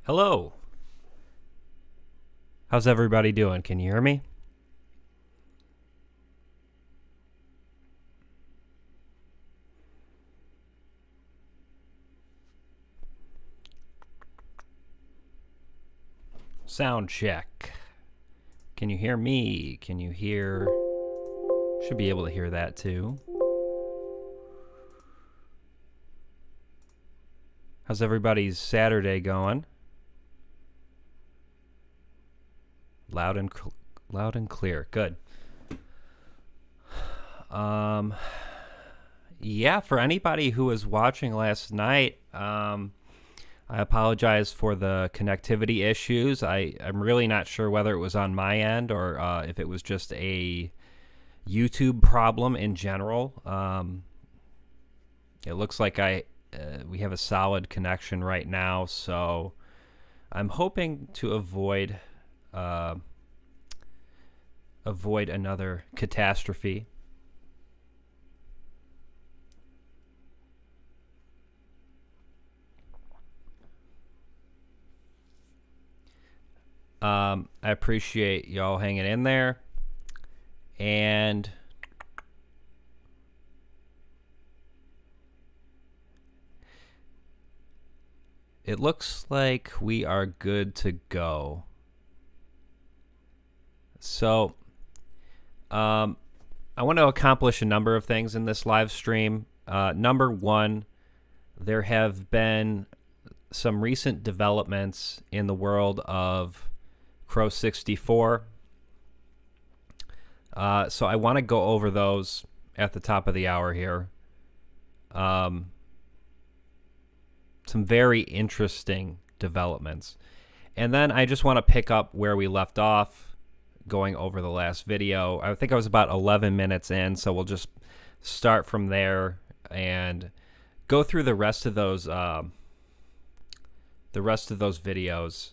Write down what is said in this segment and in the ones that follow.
Hello. How's everybody doing? Can you hear me? Sound check. Can you hear me? Can you hear? Should be able to hear that too. How's everybody's Saturday going? Loud and clear. Good. Yeah, for anybody who was watching last night, I apologize for the connectivity issues. I'm really not sure whether it was on my end or if it was just a YouTube problem in general. It looks like we have a solid connection right now, so I'm hoping to avoid another catastrophe. I appreciate y'all hanging in there, and it looks like we are good to go. So, I want to accomplish a number of things in this live stream. Number one, there have been some recent developments in the world of Crow 64. So I want to go over those at the top of the hour here. Some very interesting developments. And then I just want to pick up where we left off going over the last video. I think I was about 11 minutes in, so we'll just start from there and go through the rest of those videos,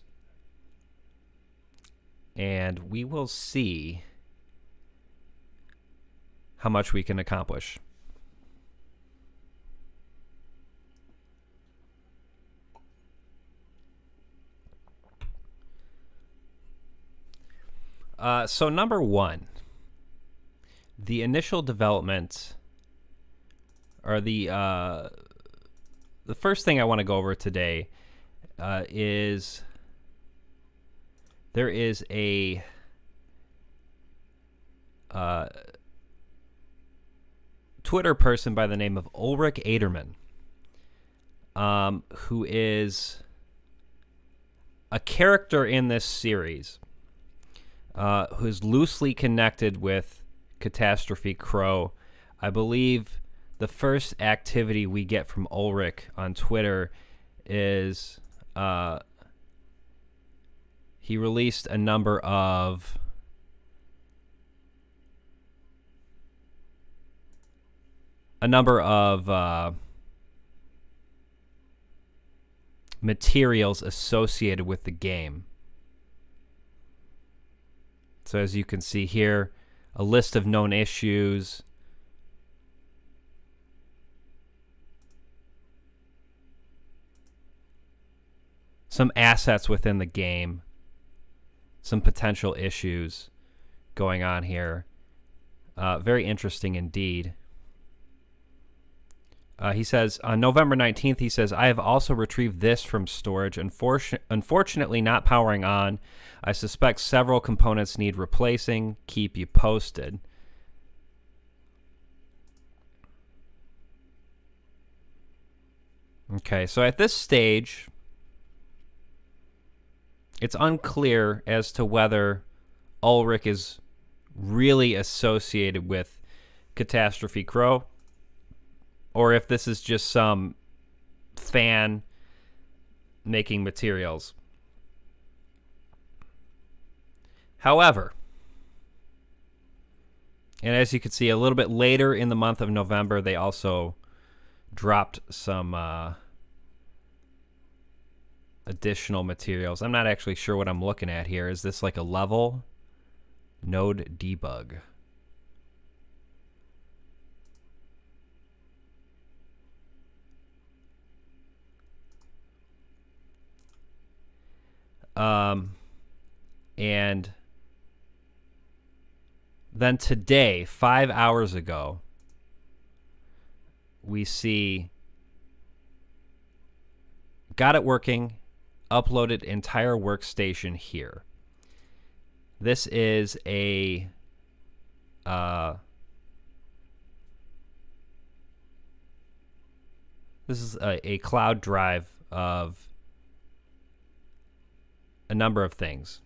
and we will see how much we can accomplish. So number one, the initial development, or the first thing I want to go over today is there is a Twitter person by the name of Ulrich Aderman, who is a character in this series, who's loosely connected with Catastrophe Crow. I believe the first activity we get from Ulrich on Twitter is he released a number of materials associated with the game. So as you can see here, a list of known issues, some assets within the game, some potential issues going on here. Very interesting indeed. He says, on November 19th, he says, I have also retrieved this from storage. Unfortunately, not powering on. I suspect several components need replacing. Keep you posted. Okay, so at this stage, it's unclear as to whether Ulrich is really associated with Catastrophe Crow, or if this is just some fan making materials. However, and as you can see, a little bit later in the month of November, they also dropped some additional materials. I'm not actually sure what I'm looking at here. Is this like a level? Node debug. And then today, 5 hours ago, we see got it working, uploaded entire workstation here. This is a cloud drive of a number of things.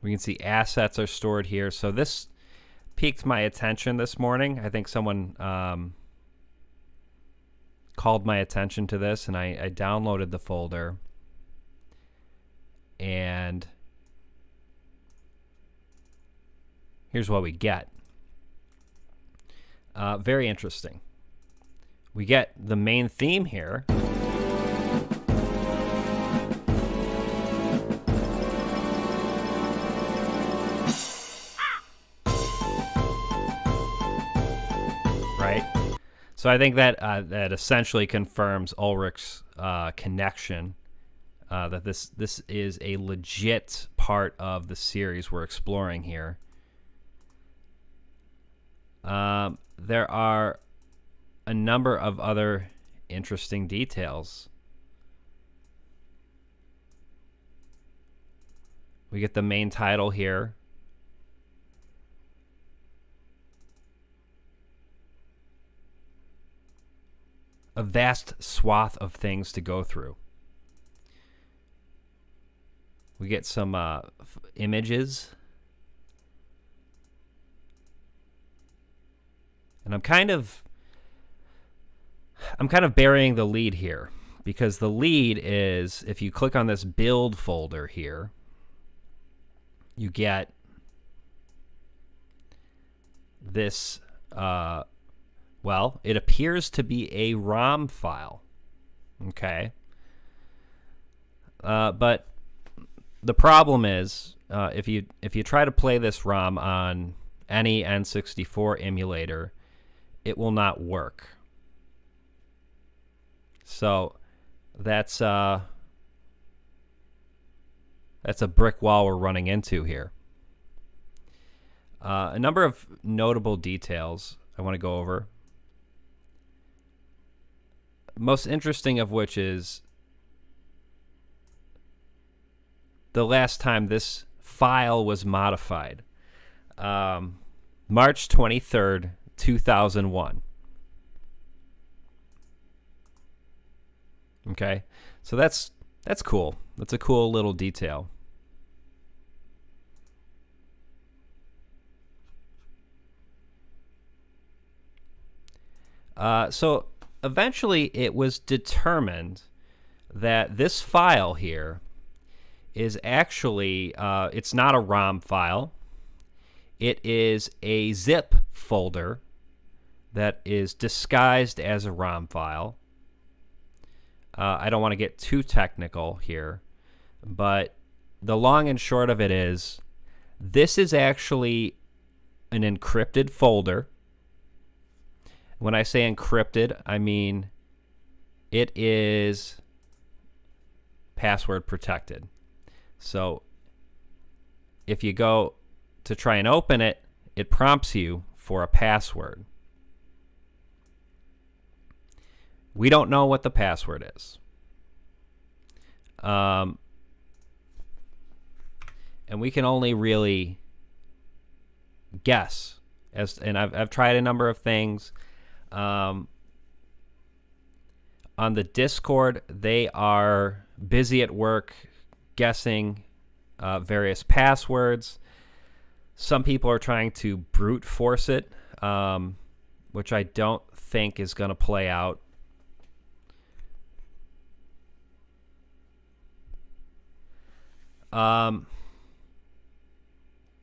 We can see assets are stored here. So this piqued my attention this morning. I think someone called my attention to this, and I downloaded the folder. And here's what we get. Very interesting. We get the main theme here. Right? So I think that that essentially confirms Ulrich's connection, that this is a legit part of the series we're exploring here. There are a number of other interesting details. We get the main title here. A vast swath of things to go through. We get some images. And I'm kind of burying the lead here, because the lead is, if you click on this build folder here, you get this, well, it appears to be a ROM file. Okay. But the problem is, if you try to play this ROM on any N64 emulator, it will not work. So that's a brick wall we're running into here. A number of notable details I want to go over. Most interesting of which is the last time this file was modified. March 23rd, 2001. Okay, so that's cool. That's a cool little detail. So eventually it was determined that this file here is actually, it's not a ROM file. It is a zip folder that is disguised as a ROM file. I don't want to get too technical here, but the long and short of it is, this is actually an encrypted folder. When I say encrypted, I mean it is password protected. So if you go to try and open it, it prompts you for a password. We don't know what the password is. And we can only really guess. And I've tried a number of things. On the Discord, they are busy at work guessing various passwords. Some people are trying to brute force it, which I don't think is going to play out.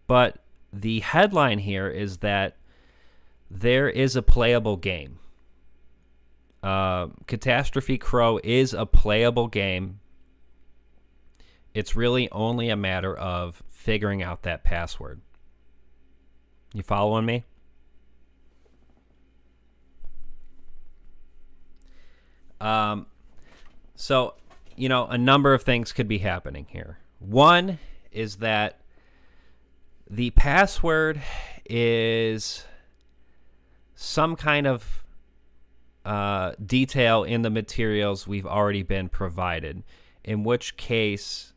But the headline here is that there is a playable game. Catastrophe Crow is a playable game. It's really only a matter of figuring out that password. You following me? So a number of things could be happening here. One is that the password is some kind of detail in the materials we've already been provided, in which case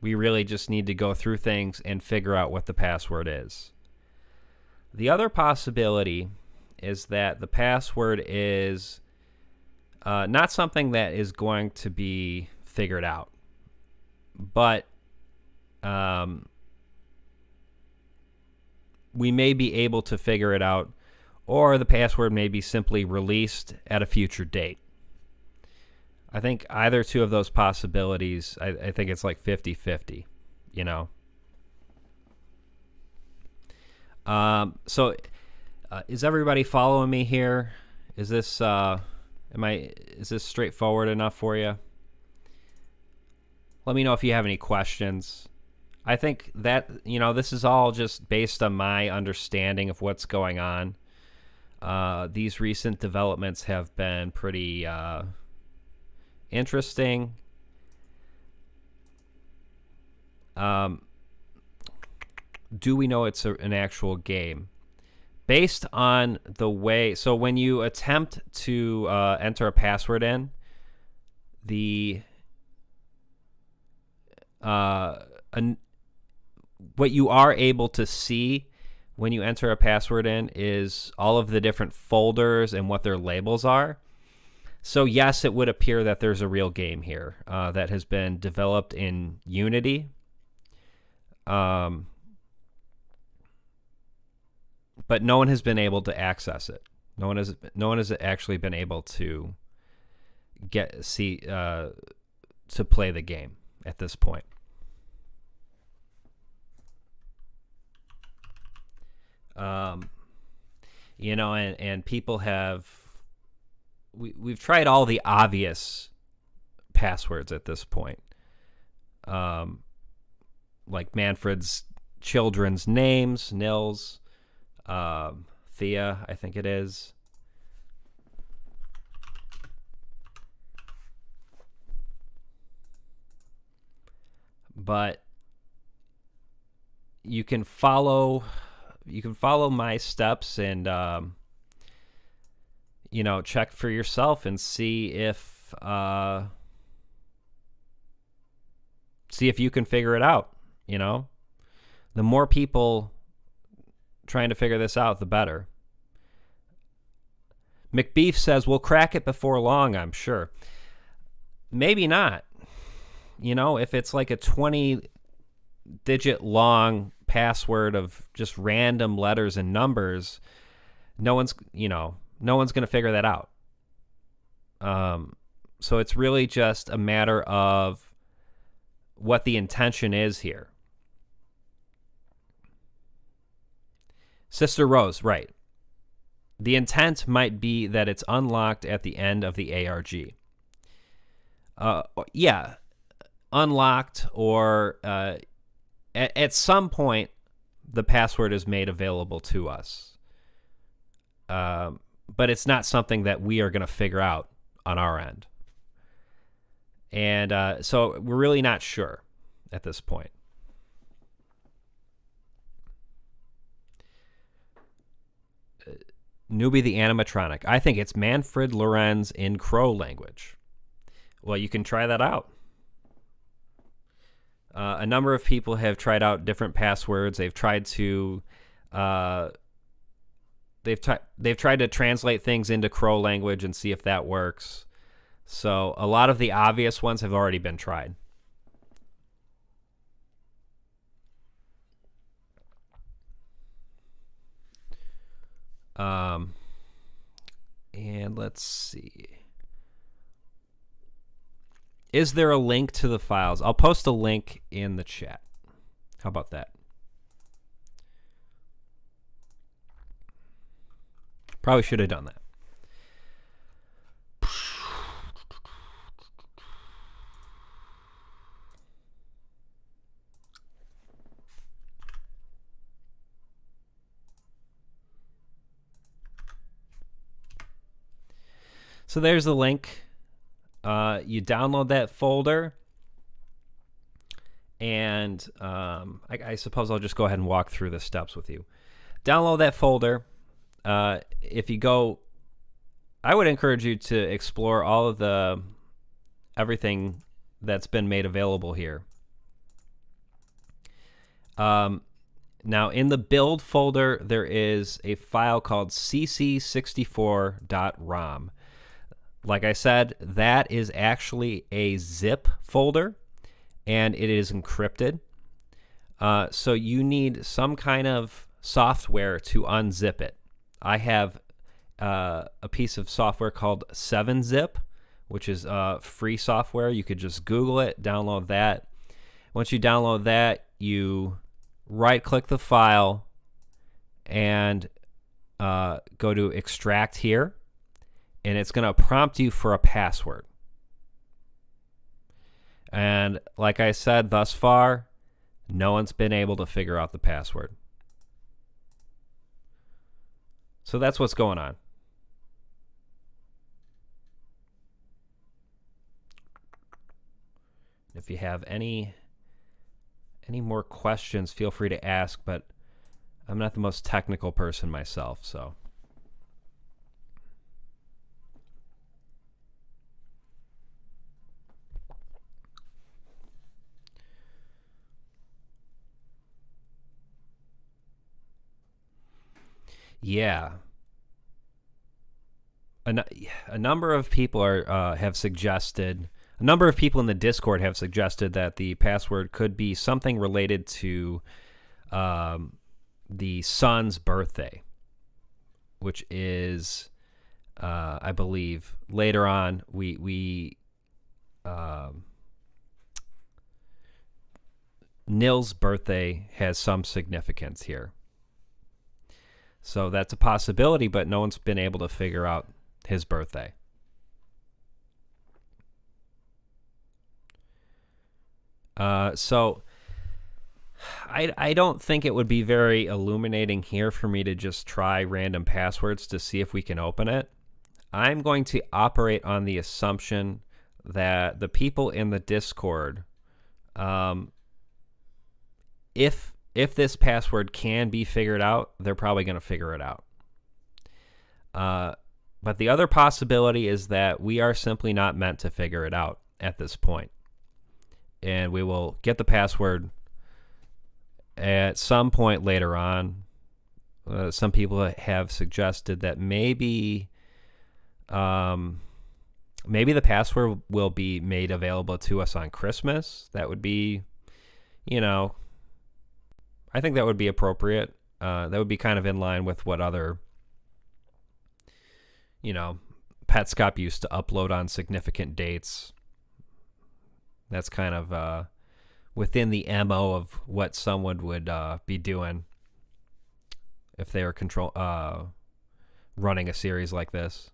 we really just need to go through things and figure out what the password is. The other possibility is that the password is not something that is going to be figured out, but we may be able to figure it out, or the password may be simply released at a future date. I think either two of those possibilities, I think it's like 50-50, So is everybody following me here? Is this is this straightforward enough for you? Let me know if you have any questions. I think that, this is all just based on my understanding of what's going on. These recent developments have been pretty interesting. Do we know it's an actual game? Based on the way, so when you attempt to enter a password in, what you are able to see when you enter a password in is all of the different folders and what their labels are. So yes, it would appear that there's a real game here that has been developed in Unity. But no one has been able to access it. No one has actually been able to to play the game at this point. And people have we've tried all the obvious passwords at this point. Like Manfred's children's names, Nils, Thea, I think it is. But you can follow my steps and check for yourself and see if you can figure it out. The more people trying to figure this out, the better. McBeef says we'll crack it before long, I'm sure. Maybe not. If it's like a 20-digit long password of just random letters and numbers, no one's going to figure that out. So it's really just a matter of what the intention is here. Sister Rose, right. The intent might be that it's unlocked at the end of the ARG. Yeah, unlocked, or at some point the password is made available to us. But it's not something that we are going to figure out on our end. And so we're really not sure at this point. Newbie the animatronic. I think it's Manfred Lorenz in Crow language. Well, you can try that out. A number of people have tried out different passwords. They've tried to they've tried to translate things into Crow language and see if that works. So a lot of the obvious ones have already been tried. And let's see. Is there a link to the files? I'll post a link in the chat. How about that? Probably should have done that. So there's the link. You download that folder, and I suppose I'll just go ahead and walk through the steps with you. Download that folder. If you go, I would encourage you to explore all of everything that's been made available here. Now, in the build folder, there is a file called cc64.rom. Like I said, that is actually a zip folder, and it is encrypted. So you need some kind of software to unzip it. I have a piece of software called 7-Zip, which is free software. You could just Google it, download that. Once you download that, you right-click the file and go to extract here, and it's going to prompt you for a password. And like I said, thus far, no one's been able to figure out the password. So that's what's going on. If you have any more questions, feel free to ask, but I'm not the most technical person myself, so. Yeah. A number of people have suggested, a number of people in the Discord have suggested that the password could be something related to the son's birthday, which is, I believe, later on Nil's birthday has some significance here. So that's a possibility, but no one's been able to figure out his birthday. So I don't think it would be very illuminating here for me to just try random passwords to see if we can open it. I'm going to operate on the assumption that the people in the Discord, if this password can be figured out, they're probably going to figure it out. But the other possibility is that we are simply not meant to figure it out at this point. And we will get the password at some point later on. Some people have suggested that maybe the password will be made available to us on Christmas. That would be, I think that would be appropriate. That would be kind of in line with what other, Petscop used to upload on significant dates. That's kind of within the MO of what someone would be doing if they were running a series like this.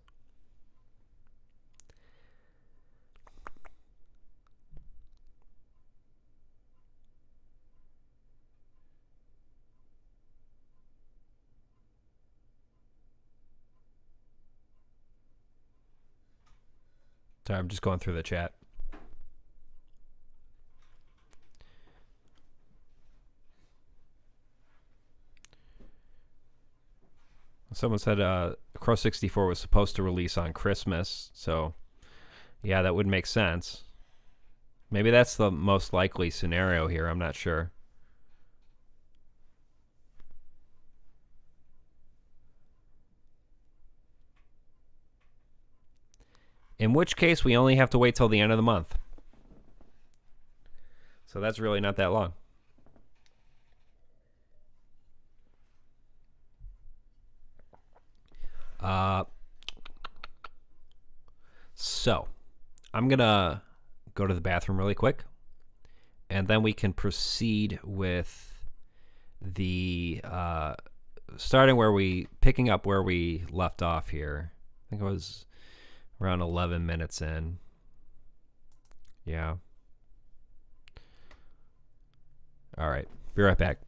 Sorry, I'm just going through the chat. Someone said Crow 64 was supposed to release on Christmas, so yeah, that would make sense. Maybe that's the most likely scenario here. I'm not sure. In which case, we only have to wait till the end of the month. So that's really not that long. So I'm going to go to the bathroom really quick, and then we can proceed with the picking up where we left off here. I think it was around 11 minutes in. Yeah. All right. Be right back.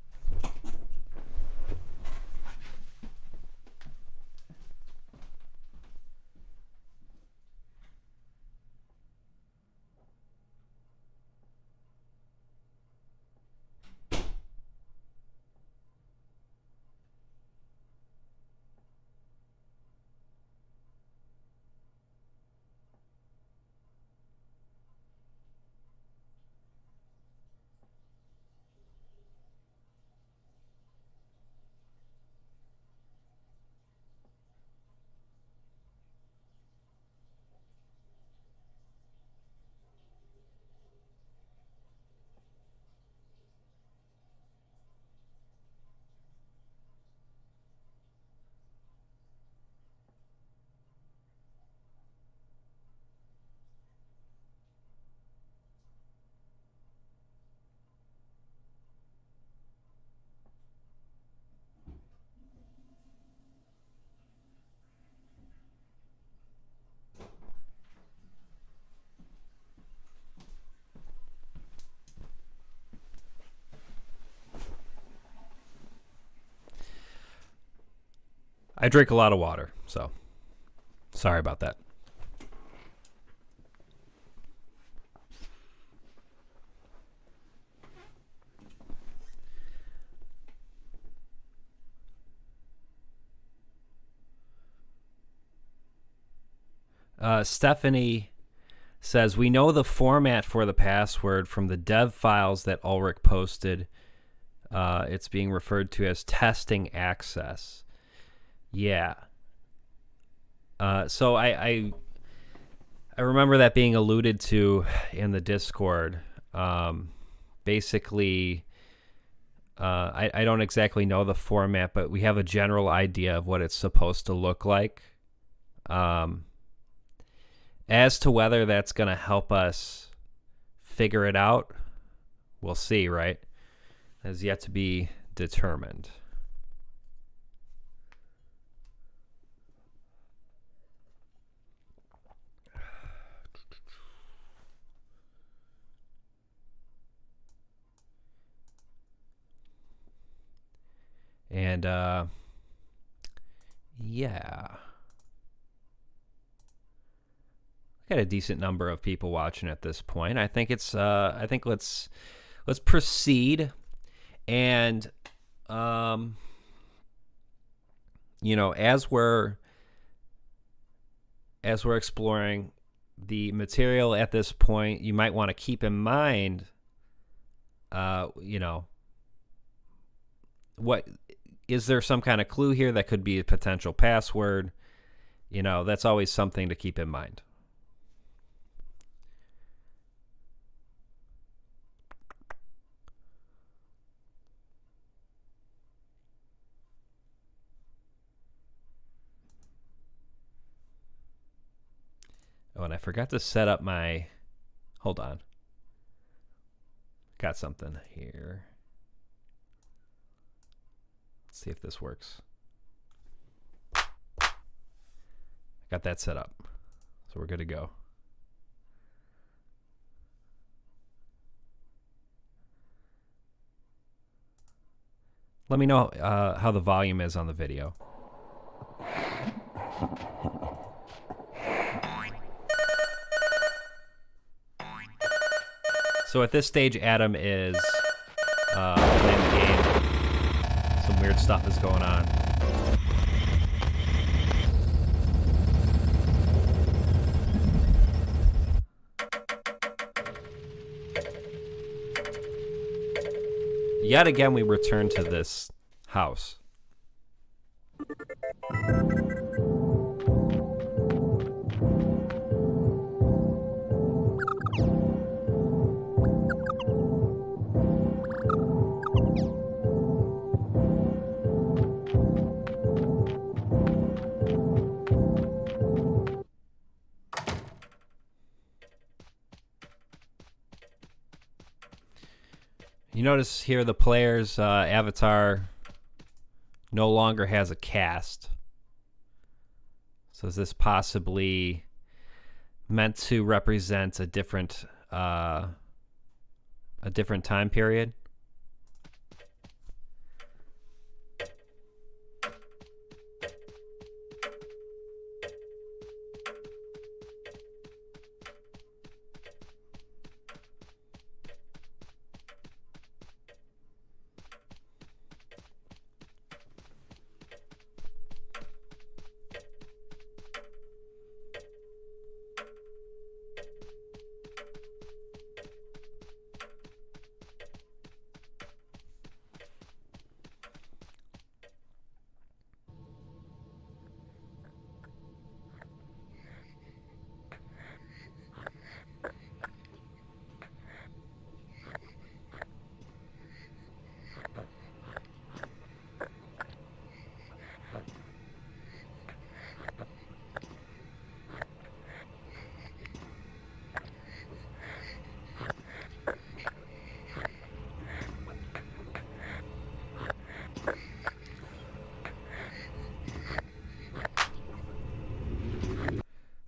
I drink a lot of water, so sorry about that. Stephanie says, we know the format for the password from the dev files that Ulrich posted. It's being referred to as testing access. Yeah. So I remember that being alluded to in the Discord. Basically, I don't exactly know the format, but we have a general idea of what it's supposed to look like. As to whether that's going to help us figure it out, we'll see, right? Has yet to be determined. And, yeah. Got a decent number of people watching at this point. I think it's I think let's proceed, and you know, as we're exploring the material at this point, you might want to keep in mind you know, what is there some kind of clue here that could be a potential password? You know, that's always something to keep in mind. Oh, and I forgot to set up my... Hold on. Got something here. Let's see if this works. Got that set up. So we're good to go. Let me know how the volume is on the video. So at this stage, Adam is playing the game. Some weird stuff is going on. Yet again, we return to this house. You notice here the player's avatar no longer has a cast. So is this possibly meant to represent a different time period?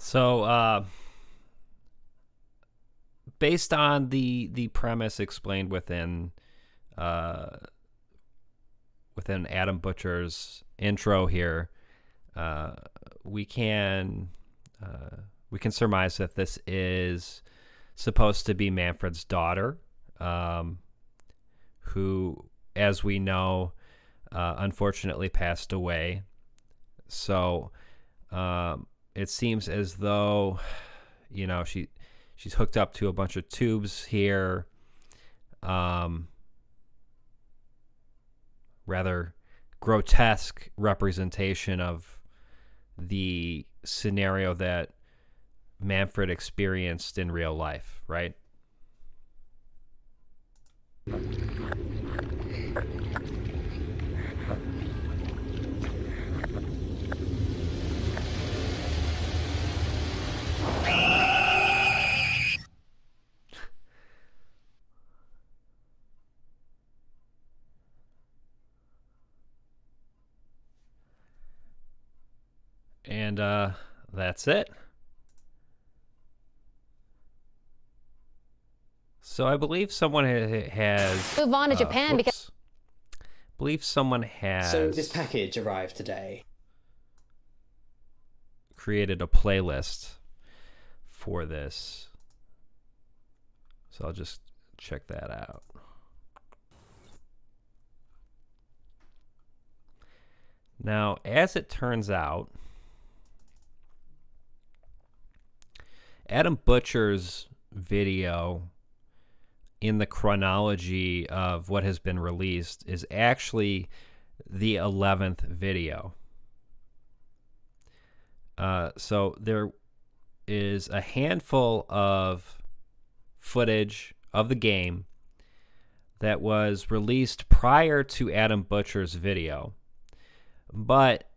So, based on the premise explained within Adam Butcher's intro here, we can surmise that this is supposed to be Manfred's daughter, who, as we know, unfortunately passed away. So it seems as though, she's hooked up to a bunch of tubes here. Rather grotesque representation of the scenario that Manfred experienced in real life, right? And that's it. So I believe someone has move on to Japan because I believe someone has. So this package arrived today. Created a playlist for this. So I'll just check that out. Now, as it turns out, Adam Butcher's video in the chronology of what has been released is actually the 11th video. So there is a handful of footage of the game that was released prior to Adam Butcher's video, but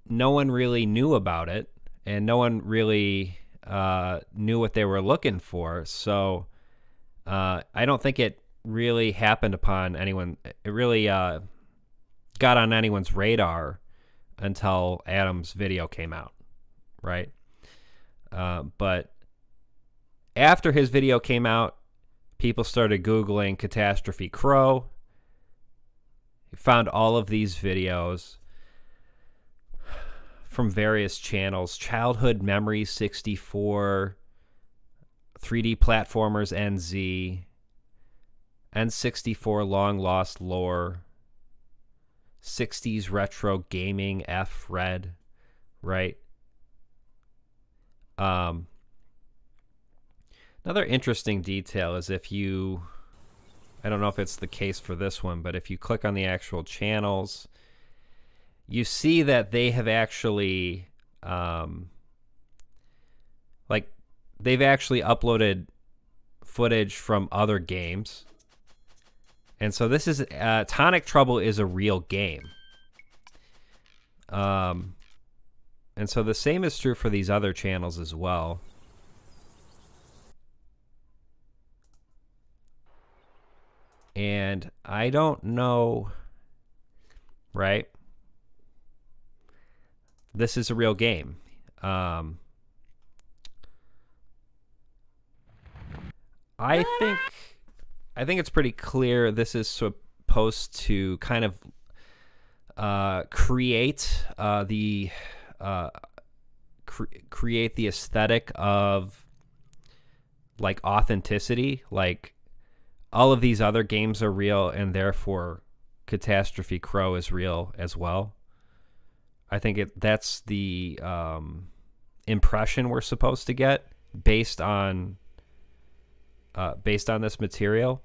no one really knew about it, and no one really knew what they were looking for. So I don't think it really happened upon anyone. It really got on anyone's radar until Adam's video came out, right? But after his video came out, people started Googling Catastrophe Crow. He found all of these videos from various channels: Childhood Memories 64, 3D Platformers NZ, N64 Long Lost Lore, 60s Retro Gaming F Red, right? Another interesting detail is if you, I don't know if it's the case for this one, but if you click on the actual channels, you see that they have actually, they've actually uploaded footage from other games. And so this is, Tonic Trouble is a real game. And so the same is true for these other channels as well. And I don't know, right? This is a real game. I think it's pretty clear this is supposed to kind of create the aesthetic of like authenticity. Like all of these other games are real, and therefore Catastrophe Crow is real as well. I think that's the impression we're supposed to get based on this material.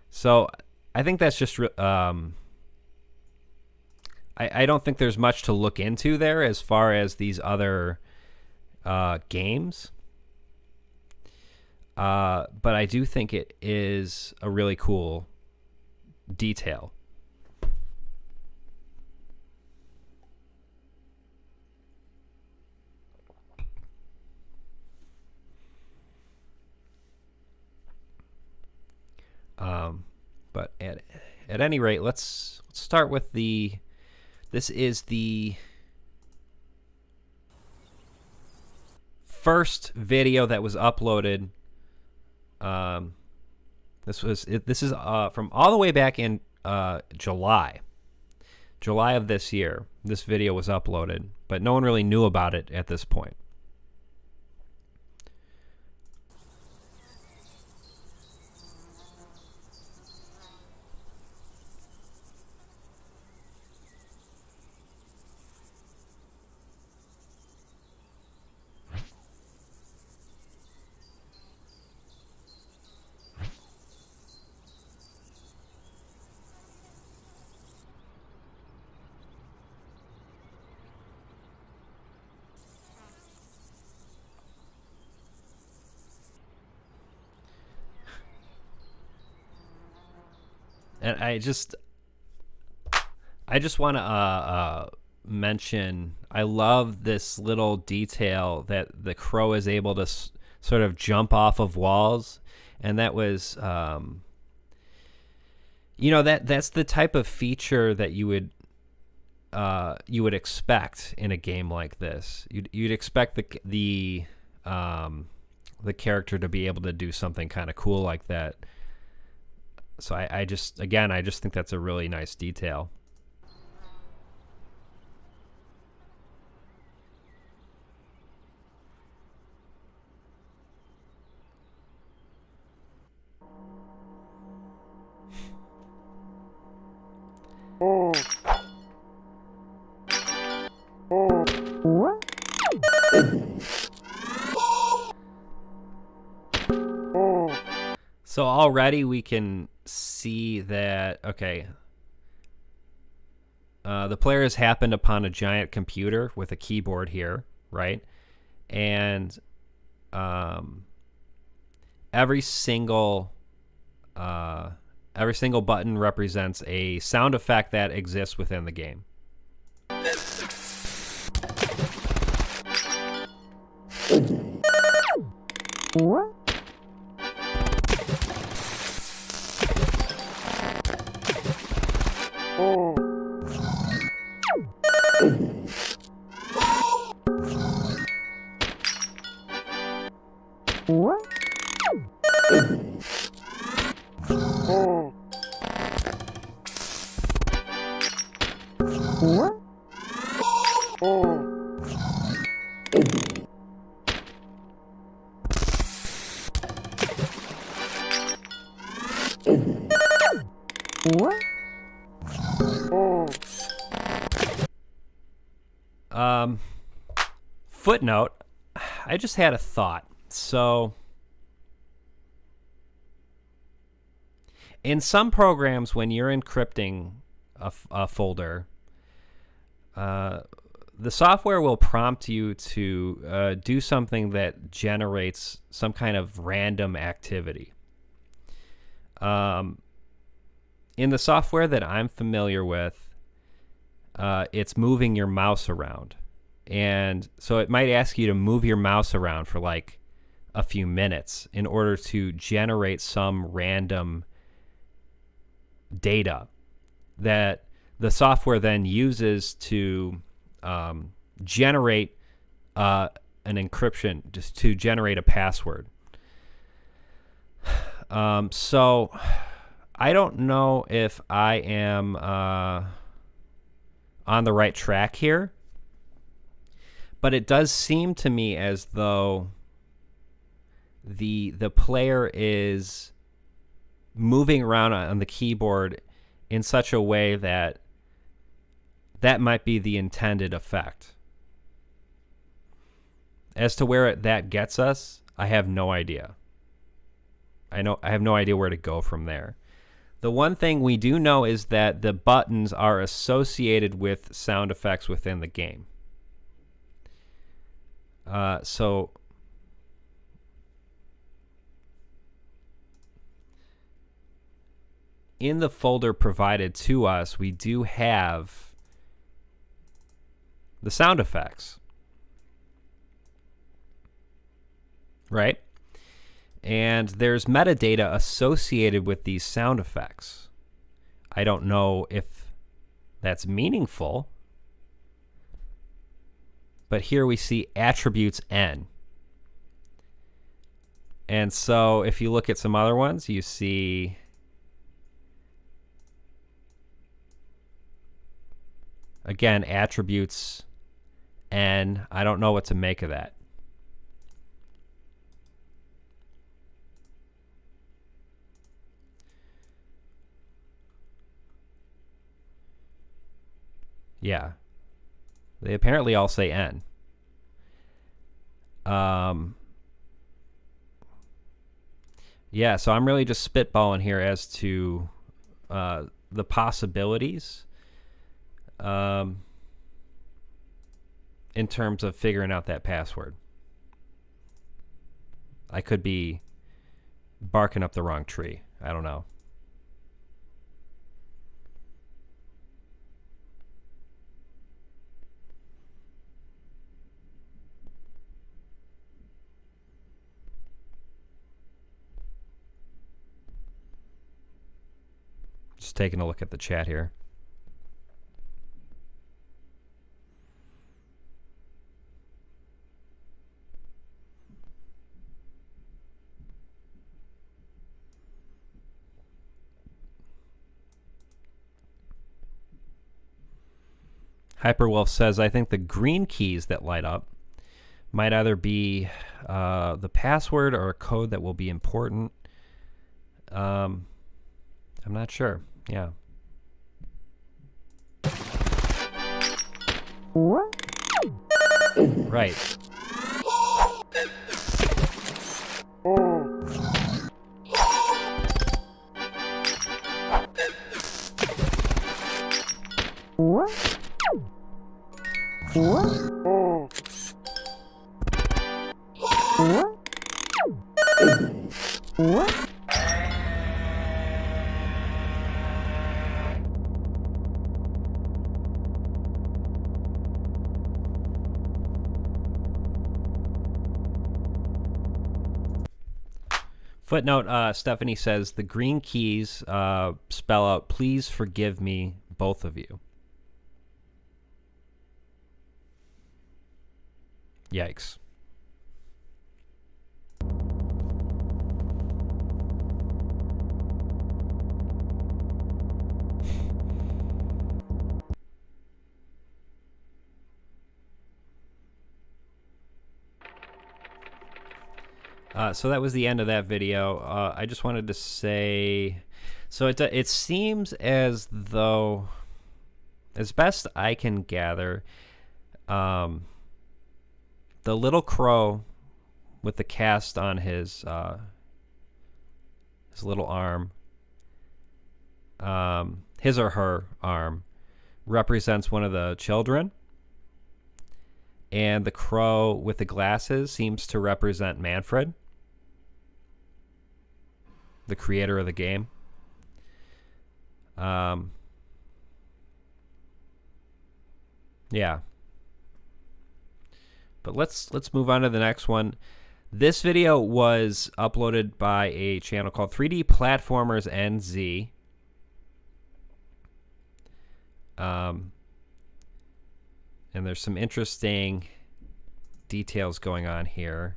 So I think that's just I don't think there's much to look into there as far as these other games. But I do think it is a really cool detail. But at any rate, let's start with this is the first video that was uploaded. This is from all the way back in July. July of this year, this video was uploaded, but no one really knew about it at this point. And I just want to mention, I love this little detail that the crow is able to sort of jump off of walls, and that was, that's the type of feature that you would expect in a game like this. You'd expect the character to be able to do something kind of cool like that. So I just think that's a really nice detail. So already we can see that, okay, the player has happened upon a giant computer with a keyboard here, right? And every single button represents a sound effect that exists within the game. Footnote, I just had a thought. So in some programs, when you're encrypting a folder, the software will prompt you to do something that generates some kind of random activity. In the software that I'm familiar with, it's moving your mouse around. And so it might ask you to move your mouse around for like a few minutes in order to generate some random data that the software then uses to generate an encryption, just to generate a password. So I don't know if I am on the right track here, but it does seem to me as though the player is moving around on the keyboard in such a way that might be the intended effect. As to where that gets us, I have no idea. I have no idea where to go from there. The one thing we do know is that the buttons are associated with sound effects within the game. So in the folder provided to us, we do have the sound effects, right? And there's metadata associated with these sound effects. I don't know if that's meaningful, but here we see attributes N. And so if you look at some other ones, you see Again, attributes N. I don't know what to make of that. Yeah. They apparently all say N. Yeah, so I'm really just spitballing here as to the possibilities in terms of figuring out that password. I could be barking up the wrong tree. I don't know. Just taking a look at the chat here. Hyperwolf says, I think the green keys that light up might either be the password or a code that will be important. I'm not sure. Yeah. Right. Footnote, Stephanie says, the green keys spell out, please forgive me, both of you. Yikes. So that was the end of that video. I just wanted to say, so it seems as though, as best I can gather, the little crow with the cast on his little arm, his or her arm, represents one of the children. And the crow with the glasses seems to represent Manfred, the creator of the game. Yeah. But let's move on to the next one. This video was uploaded by a channel called 3D Platformers NZ. And there's some interesting details going on here.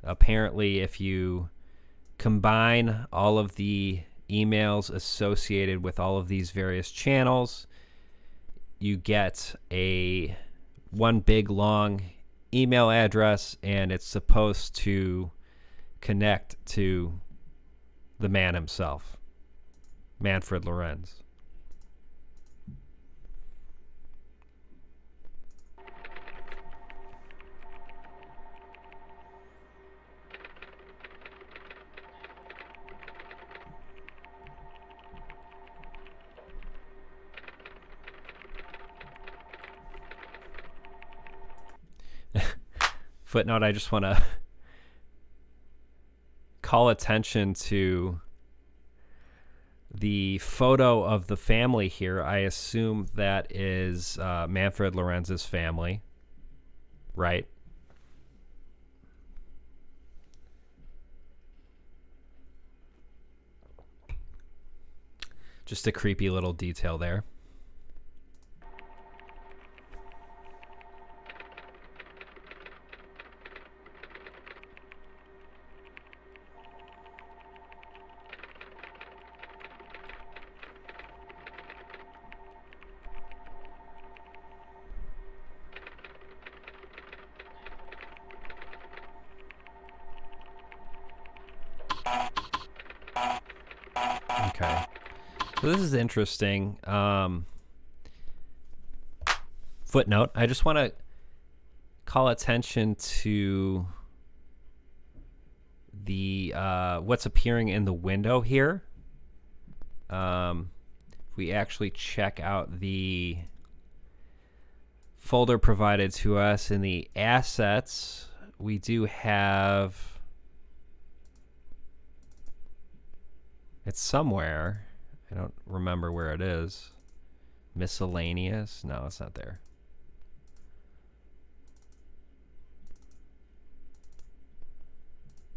Apparently, if you combine all of the emails associated with all of these various channels, you get a one big long email address, and it's supposed to connect to the man himself, Manfred Lorenz. Footnote, I just want to call attention to the photo of the family here. I assume that is Manfred Lorenz's family, right? Just a creepy little detail there. Okay. So this is interesting. Footnote. I just want to call attention to the what's appearing in the window here. If we actually check out the folder provided to us in the assets, we do have, it's somewhere. I don't remember where it is. Miscellaneous? No, it's not there.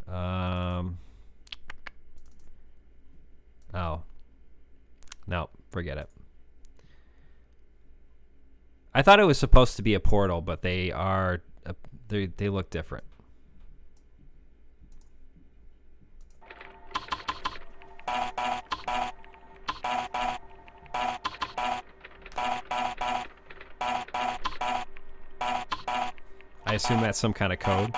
Oh. No, forget it. I thought it was supposed to be a portal, but they are, they look different. I assume that's some kind of code.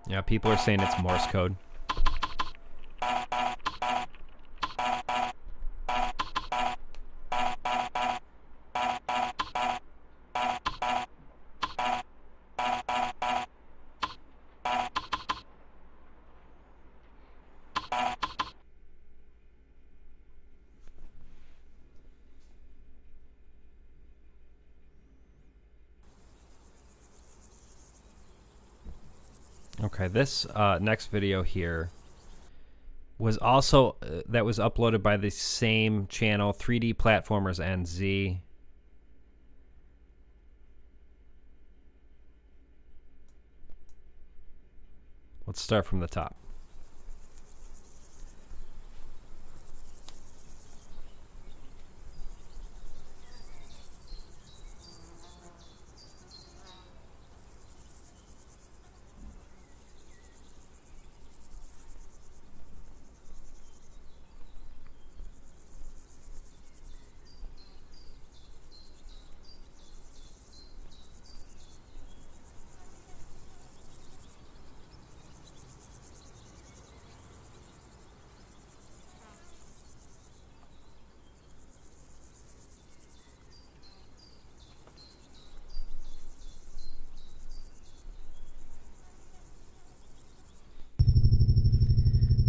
Yeah, people are saying it's Morse code. Okay, this next video here was also that was uploaded by the same channel, 3D Platformers NZ. Let's start from the top.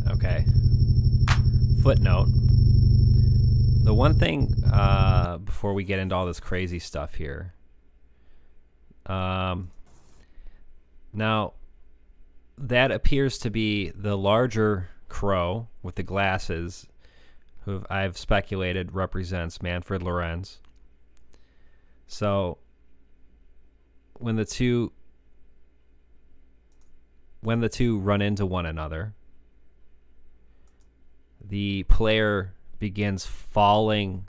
Okay. Footnote. The one thing before we get into all this crazy stuff here. Now, that appears to be the larger crow with the glasses, who I've speculated represents Manfred Lorenz. So, when the two run into one another, the player begins falling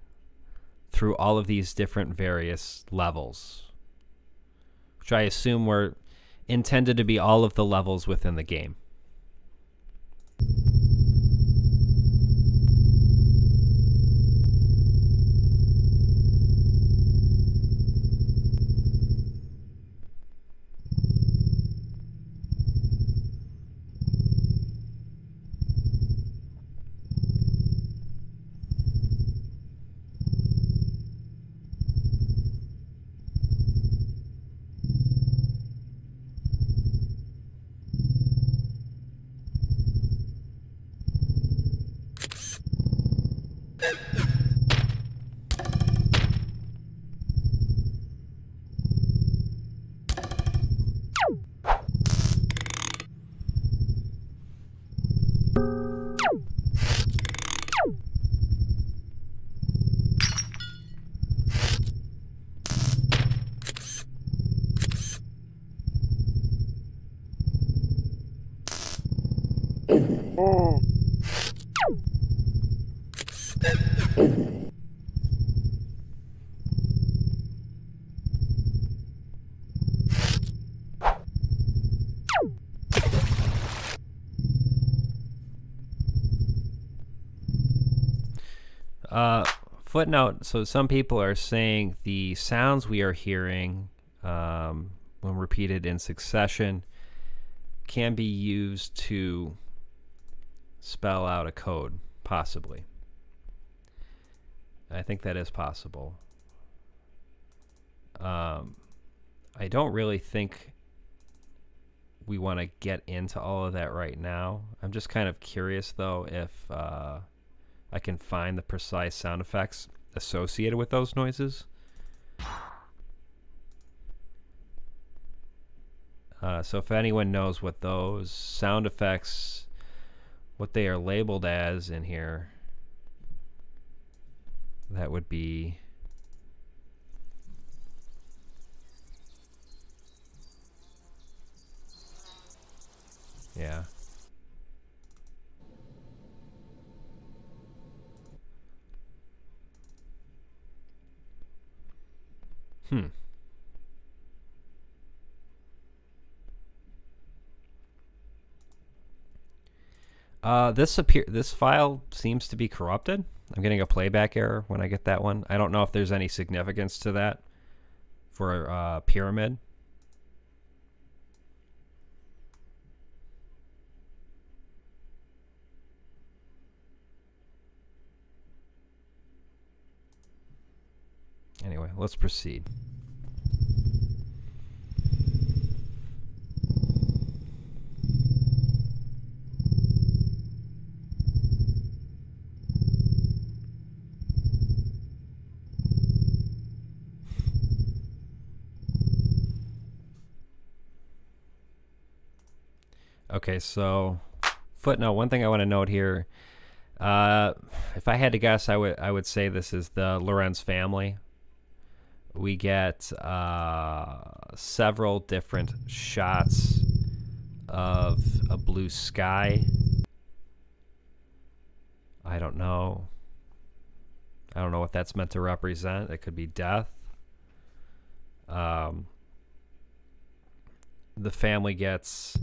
through all of these different various levels, which I assume were intended to be all of the levels within the game. Footnote, so some people are saying the sounds we are hearing when repeated in succession can be used to spell out a code, possibly. I think that is possible. I don't really think we want to get into all of that right now. I'm just kind of curious, though, if I can find the precise sound effects associated with those noises. So if anyone knows what those sound effects, what they are labeled as in here, that would be... Yeah. This file seems to be corrupted. I'm getting a playback error when I get that one. I don't know if there's any significance to that for Pyramid. Anyway, let's proceed. Okay, so footnote, one thing I want to note here, if I had to guess, I would say this is the Lorenz family. We get several different shots of a blue sky. I don't know what that's meant to represent. It could be death. The family gets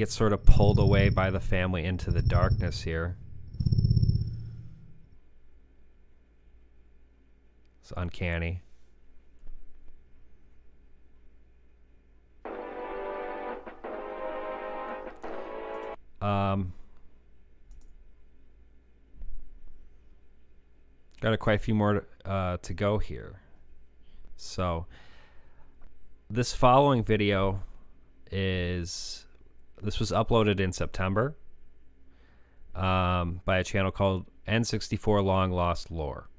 sort of pulled away by the family into the darkness here. It's uncanny. Got quite a few more to go here. So this following video was uploaded in September by a channel called N64 Long Lost Lore.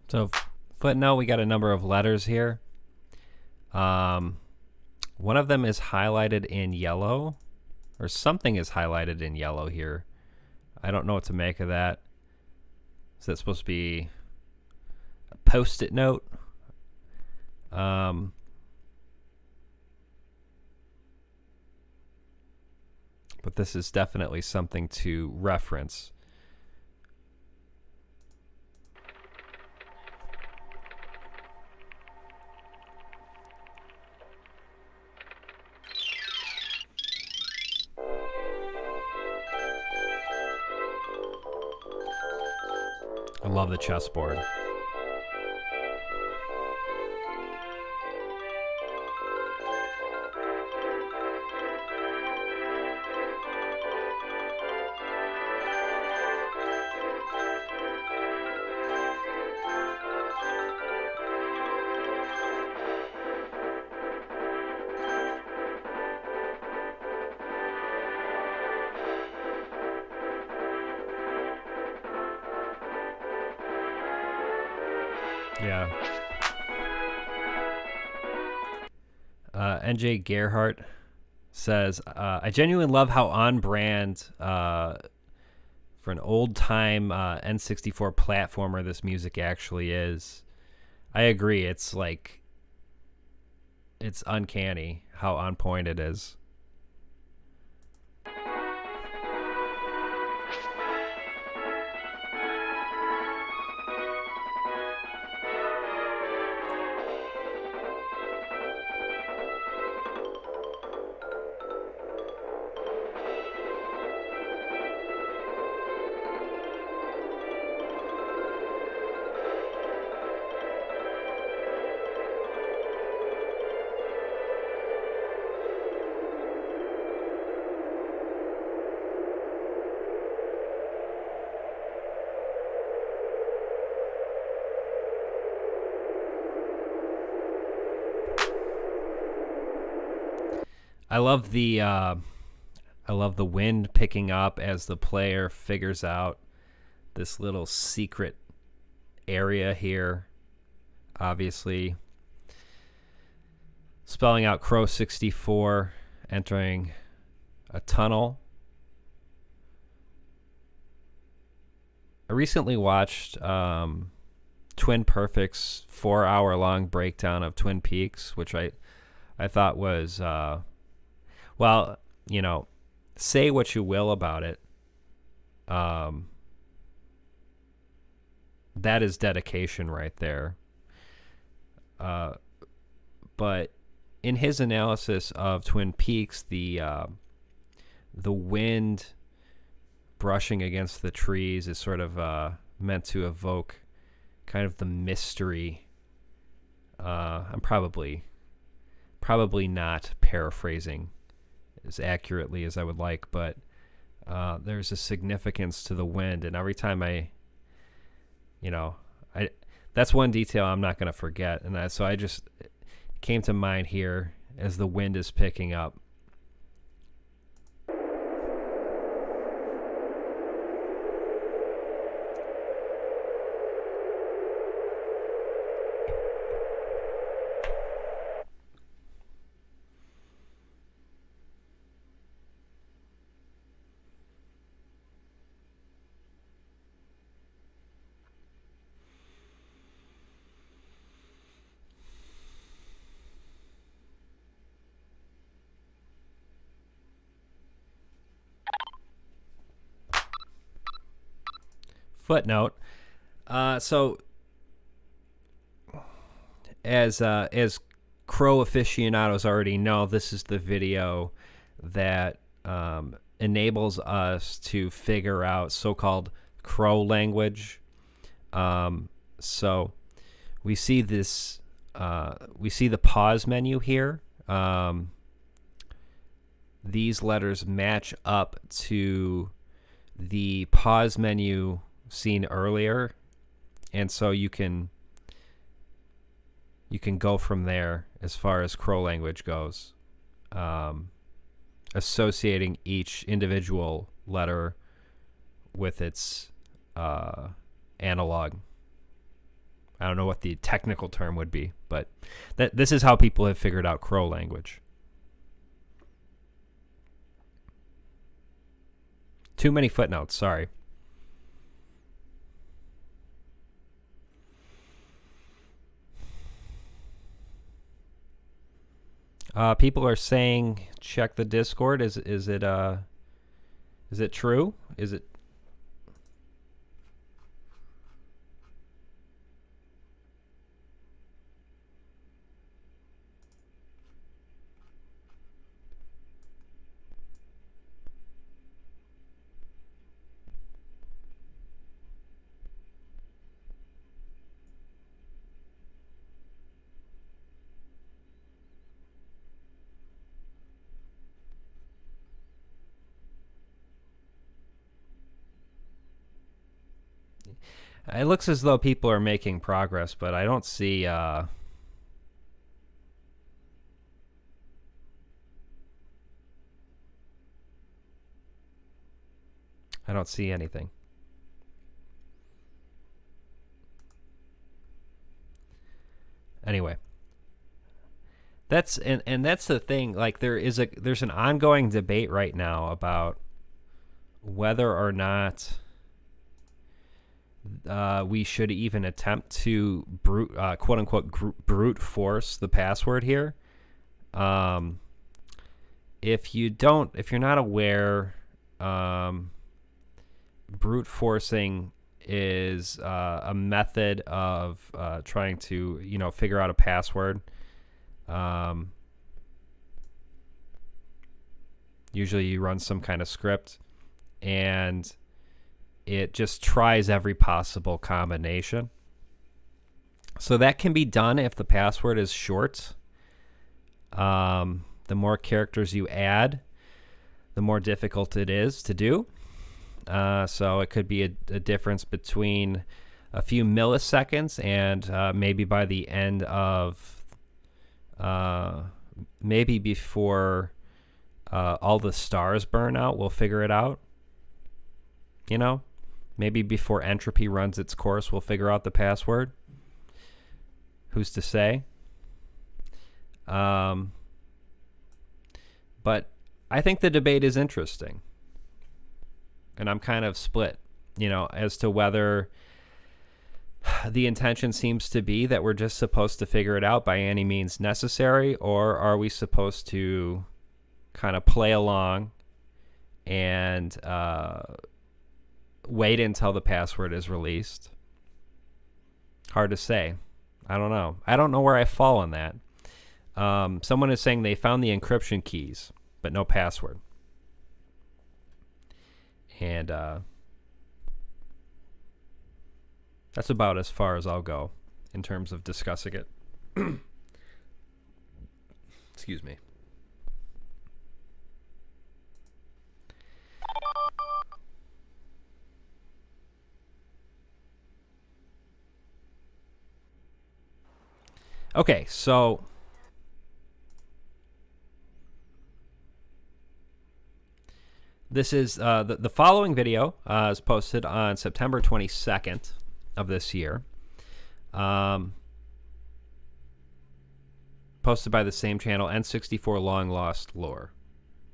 So footnote, we got a number of letters here. One of them is highlighted in yellow, or something is highlighted in yellow here. I don't know what to make of that. Is that supposed to be a post-it note? But this is definitely something to reference. I love the chessboard. Yeah. NJ Gerhardt says, I genuinely love how on brand for an old time N64 platformer this music actually is. I agree. It's like, it's uncanny how on point it is. I love the wind picking up as the player figures out this little secret area here. Obviously, spelling out Crow 64, entering a tunnel. I recently watched Twin Perfect's 4-hour-long breakdown of Twin Peaks, which I thought was well, you know, say what you will about it. That is dedication right there. But in his analysis of Twin Peaks, the wind brushing against the trees is sort of meant to evoke kind of the mystery. I'm probably not paraphrasing as accurately as I would like, but there's a significance to the wind, and every time that's one detail I'm not going to forget, and so I just it came to mind here as the wind is picking up. Footnote. So as Crow aficionados already know, this is the video that enables us to figure out so-called Crow language. So we see this. We see the pause menu here. These letters match up to the pause menu seen earlier, and so you can go from there as far as Crow language goes, associating each individual letter with its analog. I don't know what the technical term would be, but this is how people have figured out Crow language. Too many footnotes, sorry. People are saying check the Discord. Is it true? Is it? It looks as though people are making progress, but I don't see. I don't see anything. Anyway, that's the thing. Like there's an ongoing debate right now about whether or not we should even attempt to quote unquote brute force the password here. If you're not aware, brute forcing is a method of trying to figure out a password. Usually you run some kind of script and it just tries every possible combination. So that can be done if the password is short. The more characters you add, the more difficult it is to do. So it could be a difference between a few milliseconds and maybe by the end of maybe before all the stars burn out, we'll figure it out. Maybe before entropy runs its course, we'll figure out the password. Who's to say? But I think the debate is interesting. And I'm kind of split, as to whether the intention seems to be that we're just supposed to figure it out by any means necessary, or are we supposed to kind of play along and wait until the password is released? Hard to say. I don't know. I don't know where I fall on that. Someone is saying they found the encryption keys, but no password. And that's about as far as I'll go in terms of discussing it. Excuse me. Okay, so this is the following video is posted on September 22nd of this year. Posted by the same channel, N64 Long Lost Lore,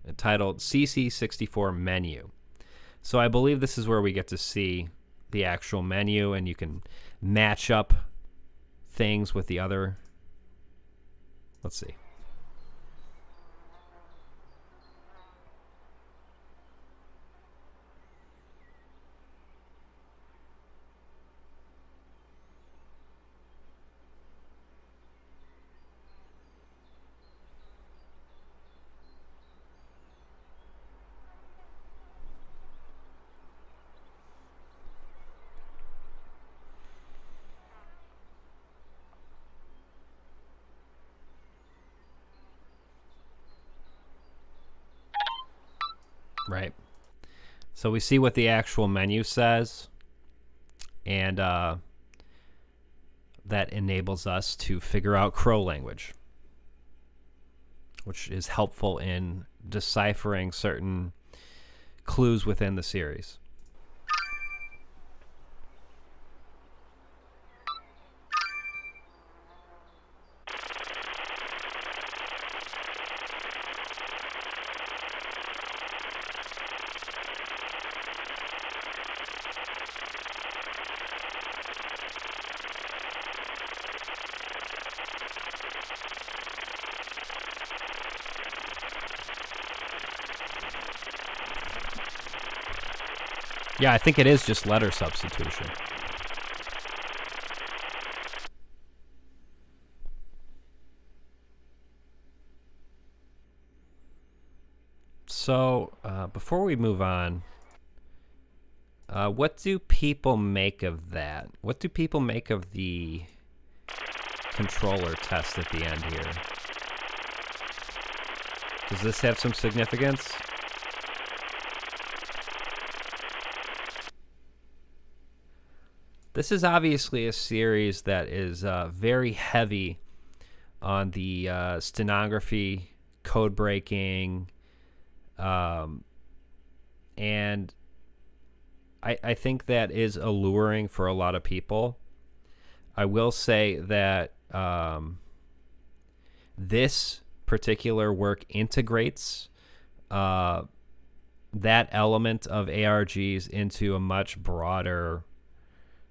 entitled CC64 Menu. So I believe this is where we get to see the actual menu, and you can match up things with the other. Let's see. Right. So we see what the actual menu says, and that enables us to figure out Crow language, which is helpful in deciphering certain clues within the series. Yeah, I think it is just letter substitution. So, before we move on, what do people make of that? What do people make of the controller test at the end here? Does this have some significance? This is obviously a series that is very heavy on the stenography, code breaking, and I think that is alluring for a lot of people. I will say that this particular work integrates that element of ARGs into a much broader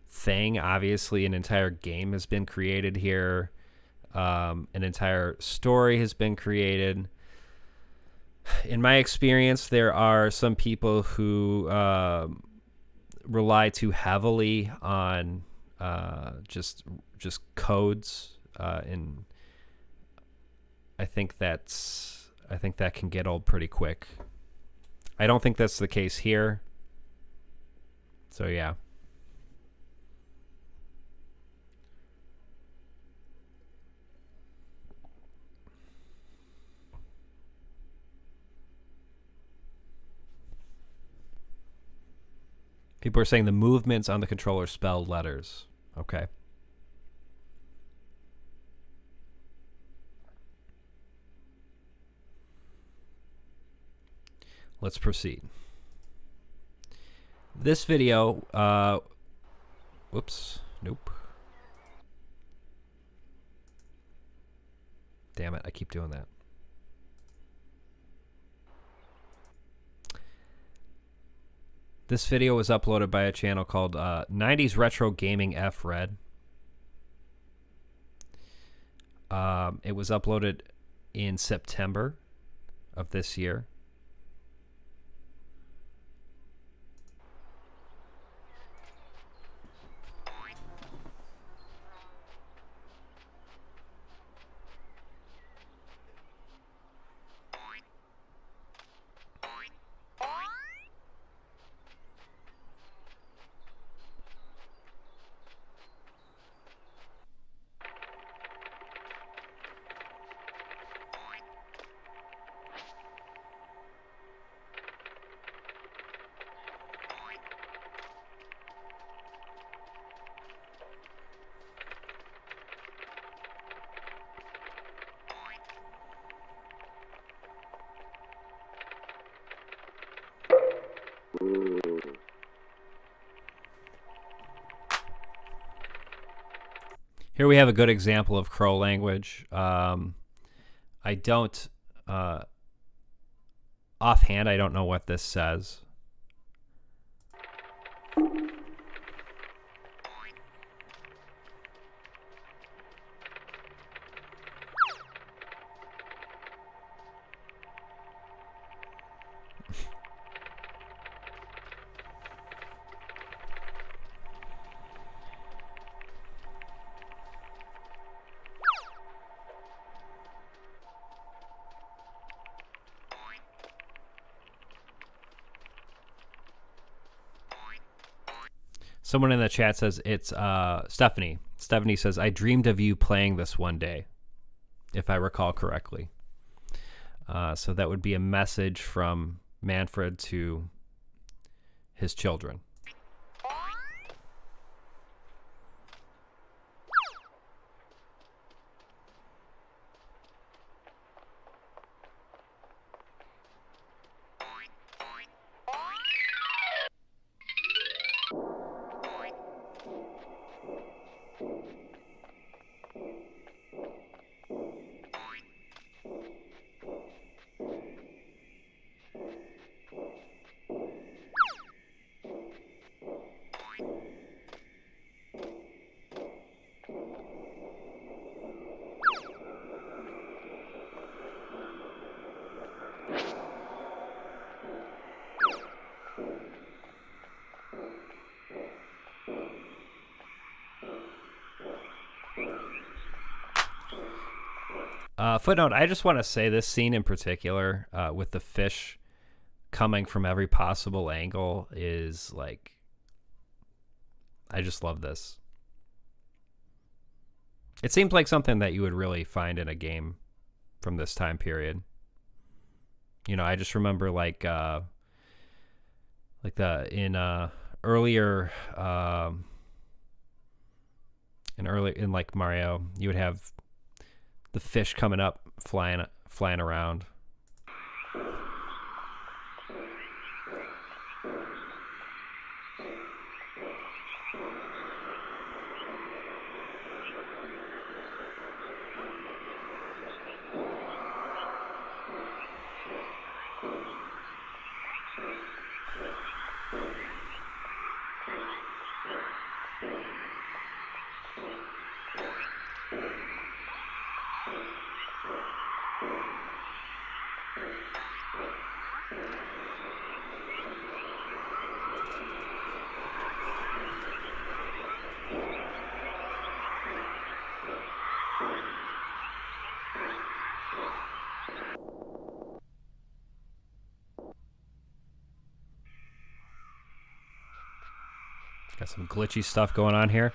thing. Obviously, an entire game has been created here. An entire story has been created. In my experience, there are some people who rely too heavily on just codes, and I think that can get old pretty quick. I don't think that's the case here. So yeah. People are saying the movements on the controller spell letters. Okay. Let's proceed. This video, whoops, nope. Damn it, I keep doing that. This video was uploaded by a channel called 90s Retro Gaming F Red. It was uploaded in September of this year. Here we have a good example of Crow language. I don't, offhand, I don't know what this says. Someone in the chat says it's Stephanie. Stephanie says, I dreamed of you playing this one day, if I recall correctly. So that would be a message from Manfred to his children. Footnote, I just want to say this scene in particular, with the fish coming from every possible angle, is like, I just love this. It seems like something that you would really find in a game from this time period. You know, I just remember in like Mario, you would have the fish coming up, flying around. Got some glitchy stuff going on here.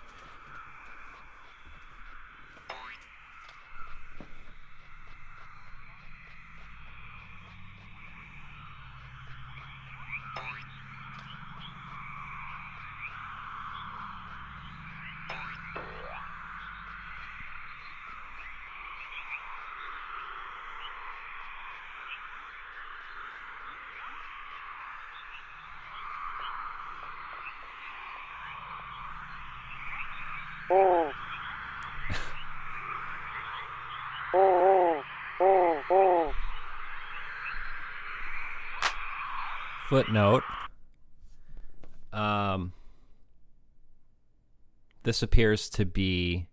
Footnote. This appears to be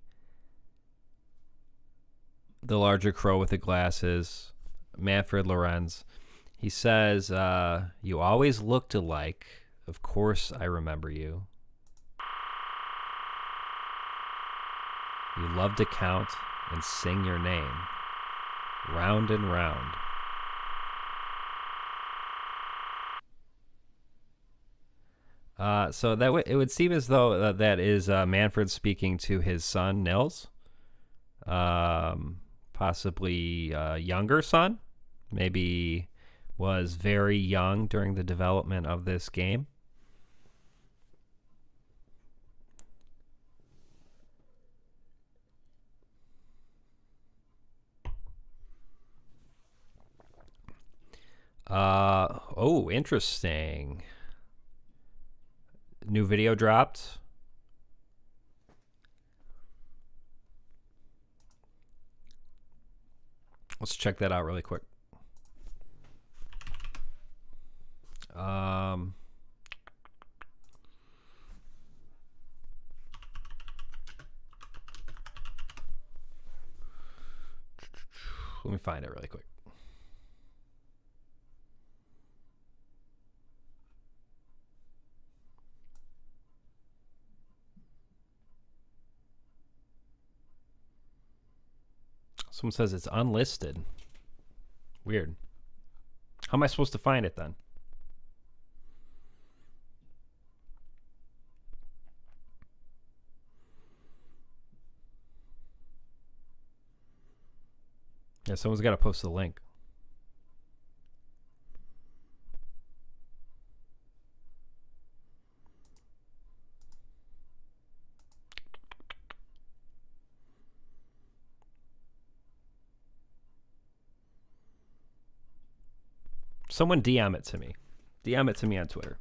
the larger crow with the glasses, Manfred Lorenz. He says, "You always looked alike. Of course I remember you. You love to count and sing your name, round and round." So that it would seem as though that is Manfred speaking to his son Nils, possibly younger son, maybe was very young during the development of this game. Oh, interesting. New video dropped. Let's check that out really quick. Let me find it really quick. Someone says it's unlisted. Weird. How am I supposed to find it then? Yeah, someone's got to post the link. Someone DM it to me. DM it to me on Twitter.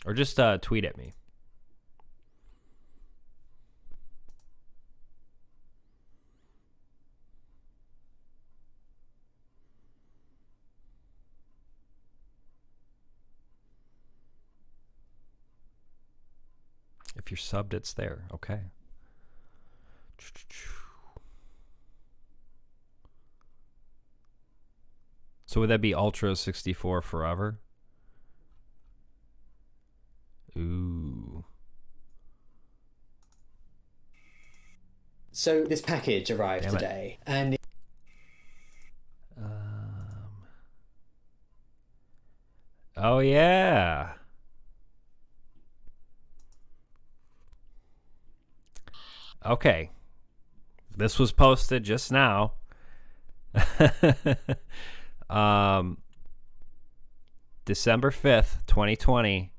Or just tweet at me. If you're subbed, it's there. Okay. So would that be Ultra 64 forever? Ooh. So this package arrived today, and oh yeah. Okay. This was posted just now. December 5th, 2020.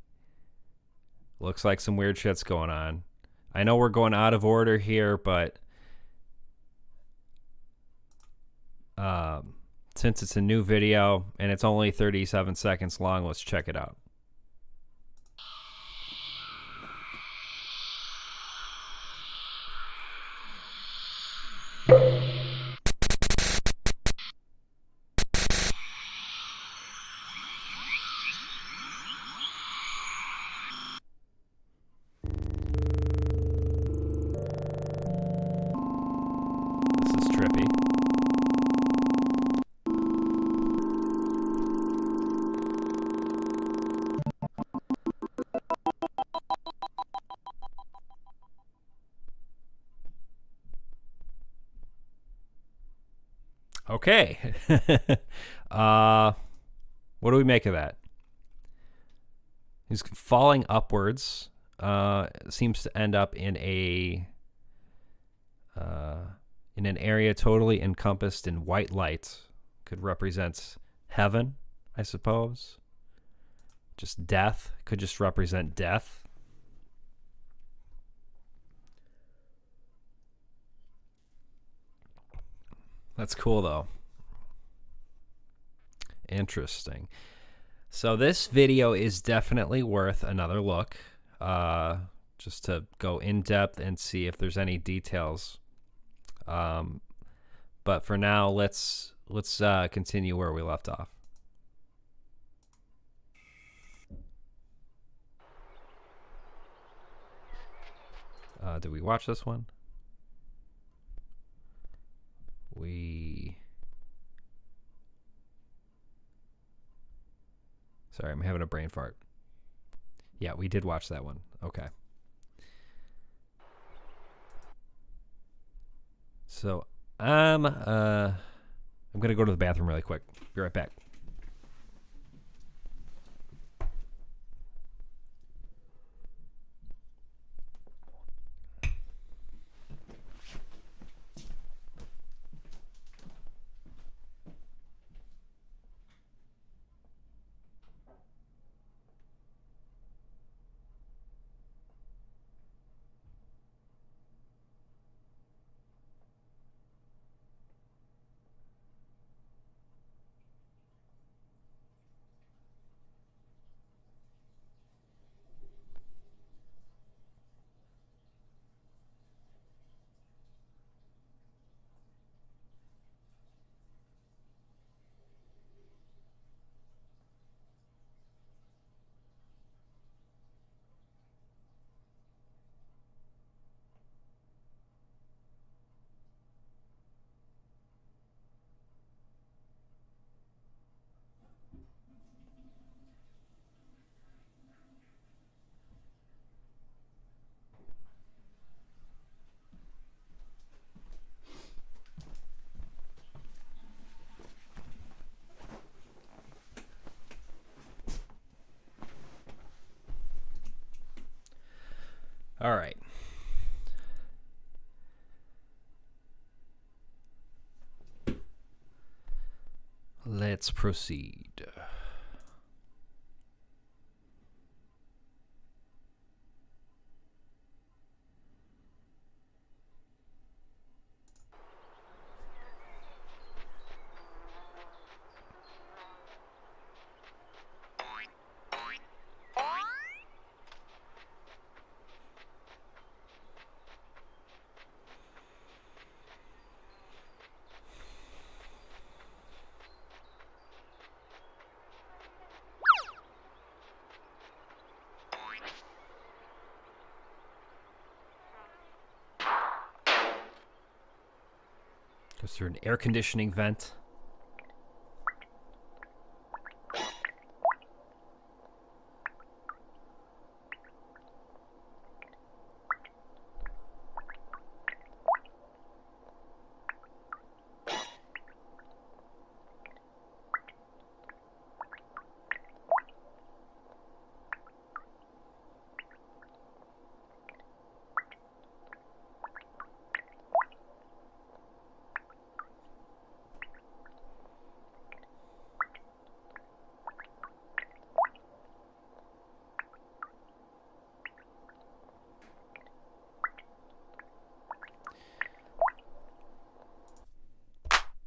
Looks like some weird shit's going on. I know we're going out of order here, but since it's a new video and it's only 37 seconds long, let's check it out. Okay. What do we make of that? He's falling upwards. Seems to end up in an area totally encompassed in white light. Could represent heaven, I suppose. Just death. Could just represent death. That's cool, though. Interesting. So this video is definitely worth another look, just to go in depth and see if there's any details. But for now, let's continue where we left off. Did we watch this one? Sorry, I'm having a brain fart. Yeah, we did watch that one. Okay. So I'm gonna go to the bathroom really quick. Be right back. All right. Let's proceed. Goes through an air conditioning vent.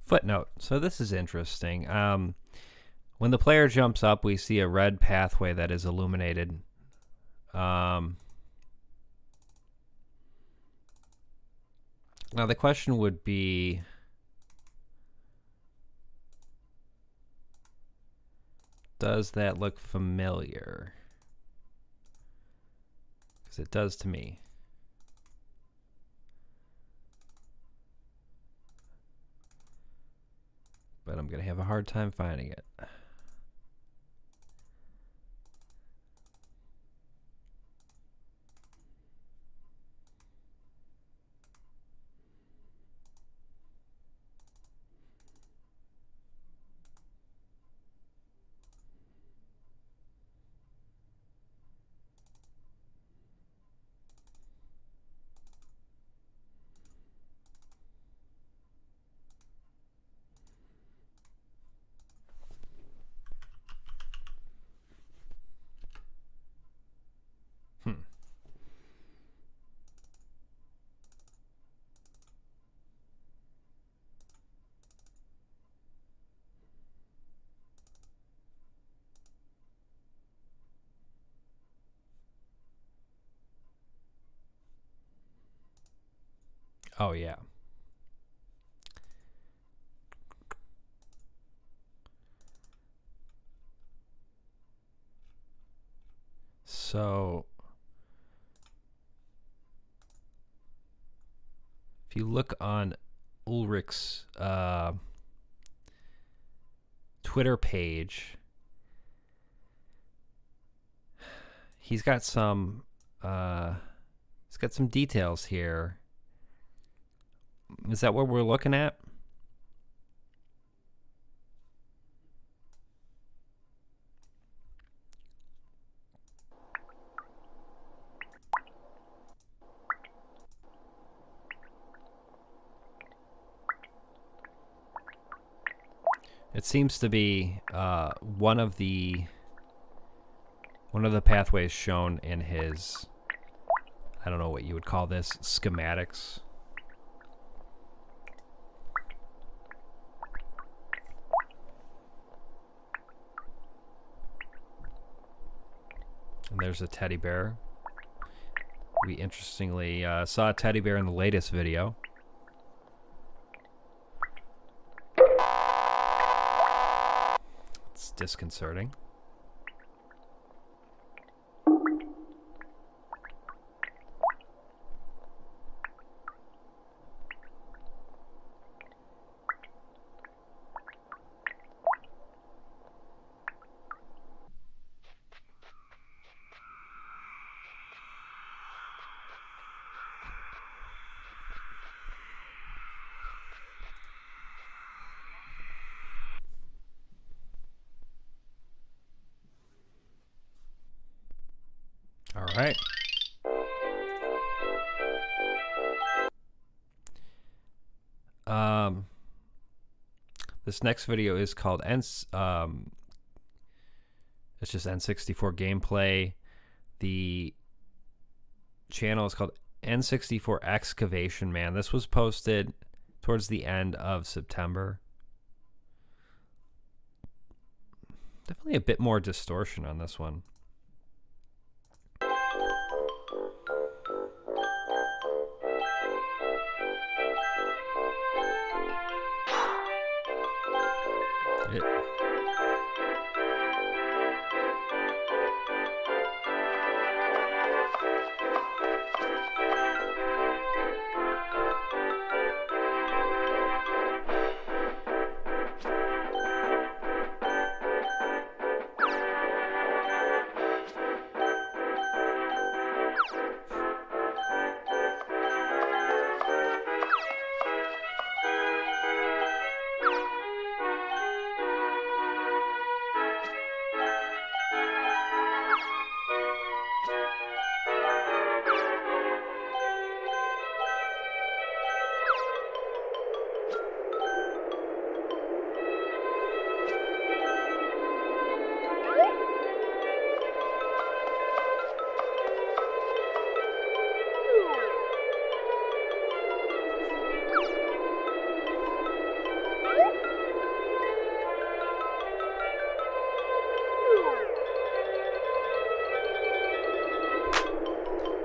Footnote. So this is interesting. When the player jumps up, we see a red pathway that is illuminated. Now the question would be, does that look familiar? Because it does to me. But I'm going to have a hard time finding it. Oh, yeah. So, if you look on Ulrich's Twitter page, he's got some details here. Is that what we're looking at? It seems to be one of the pathways shown in his, I don't know what you would call this, schematics. And there's a teddy bear. We interestingly saw a teddy bear in the latest video. It's disconcerting. All right. This next video is called it's just N64 gameplay. The channel is called N64 Excavation Man. This was posted towards the end of September. Definitely a bit more distortion on this one.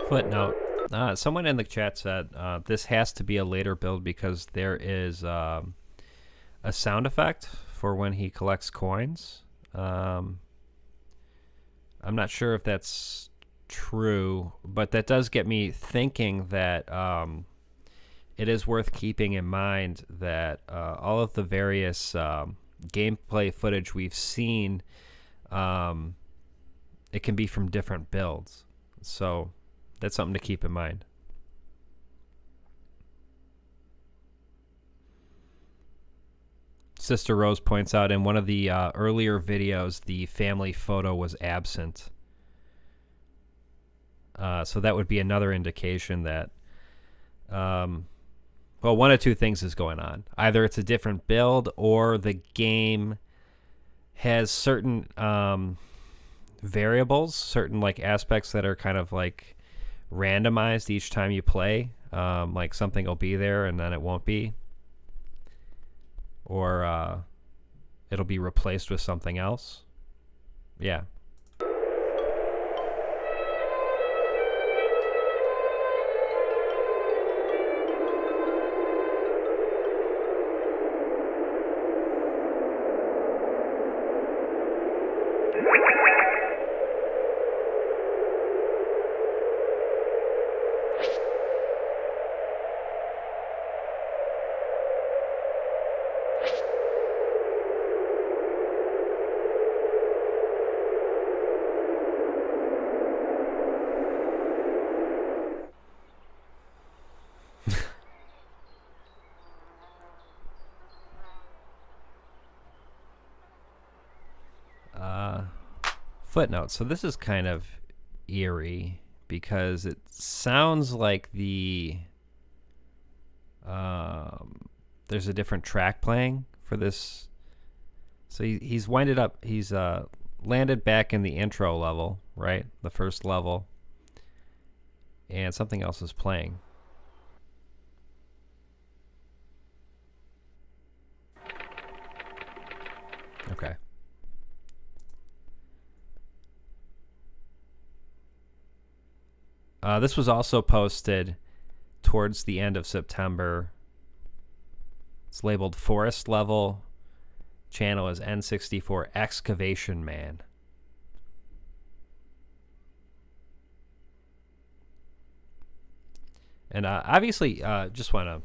Footnote. Someone in the chat said this has to be a later build because there is a sound effect for when he collects coins. I'm not sure if that's true, but that does get me thinking that it is worth keeping in mind that all of the various gameplay footage we've seen, it can be from different builds. So that's something to keep in mind. Sister Rose points out in one of the earlier videos, the family photo was absent. So that would be another indication that, well, one of two things is going on. Either it's a different build or the game has certain variables, certain like aspects that are kind of like randomized each time you play. Like something will be there and then it won't be. Or it'll be replaced with something else. Yeah. Footnote. So this is kind of eerie because it sounds like there's a different track playing for this. So he's landed back in the intro level, right? The first level. And something else is playing. Okay. This was also posted towards the end of September. It's labeled Forest Level. Channel is N64 Excavation Man. And obviously, just want to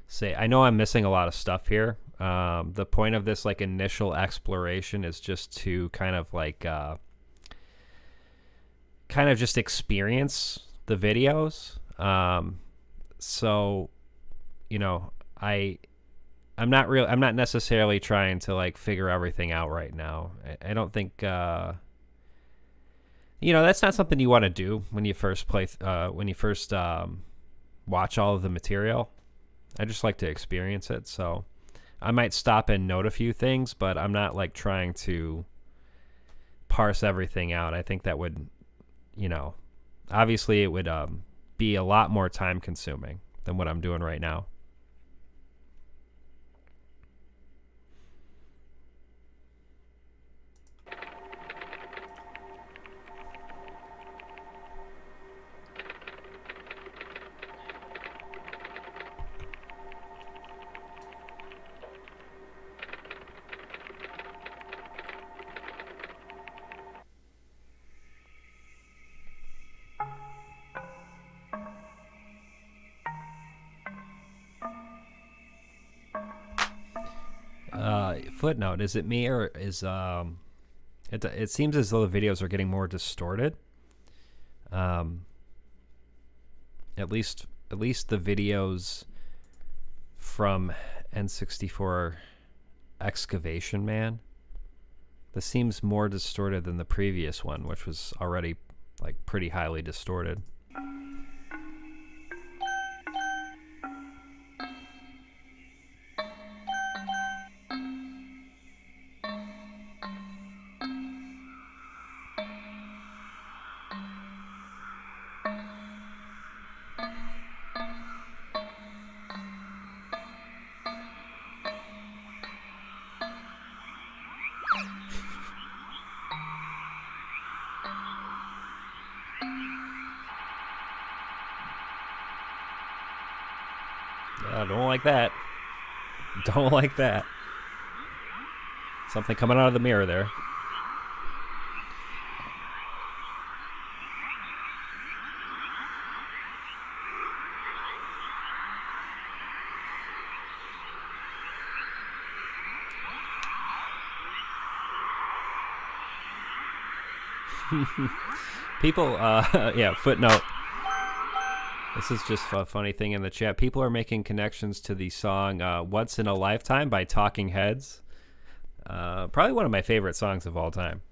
say, I know I'm missing a lot of stuff here. The point of this like initial exploration is just to kind of just experience the videos. So, you know, I'm not necessarily trying to like figure everything out right now. I don't think, that's not something you want to do when you first watch all of the material. I just like to experience it. So I might stop and note a few things, but I'm not like trying to parse everything out. I think that would, obviously it would be a lot more time consuming than what I'm doing right now. Footnote, is it me or is it seems as though the videos are getting more distorted. At least the videos from N64 Excavation Man. This seems more distorted than the previous one, which was already like pretty highly distorted. Don't like that. Don't like that. Something coming out of the mirror there. People, footnote. This is just a funny thing in the chat. People are making connections to the song Once in a Lifetime by Talking Heads. Probably one of my favorite songs of all time.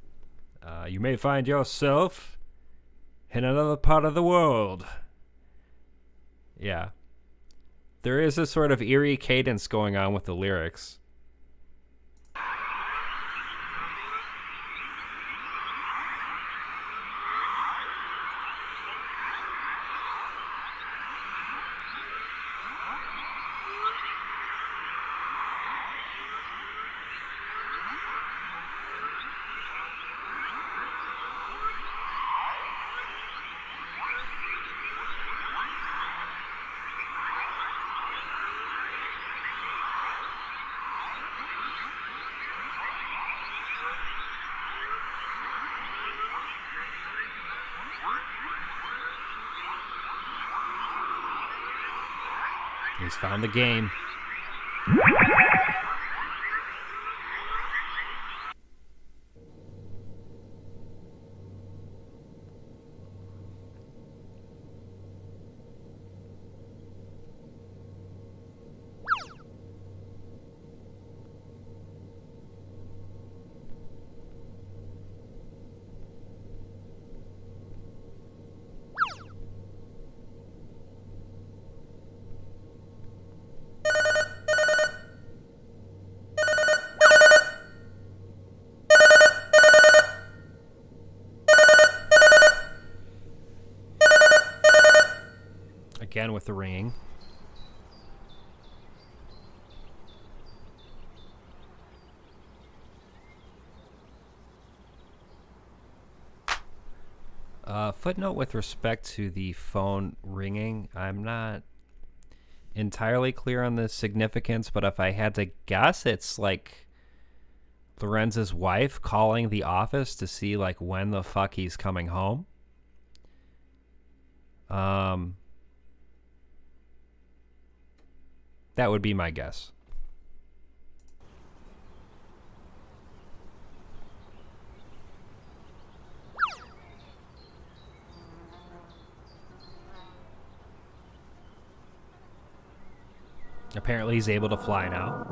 You may find yourself in another part of the world. Yeah. There is a sort of eerie cadence going on with the lyrics. He's found the game. Again with the ringing. Footnote with respect to the phone ringing. I'm not entirely clear on the significance, but if I had to guess, it's like Lorenz's wife calling the office to see like when the fuck he's coming home. That would be my guess. Apparently he's able to fly now.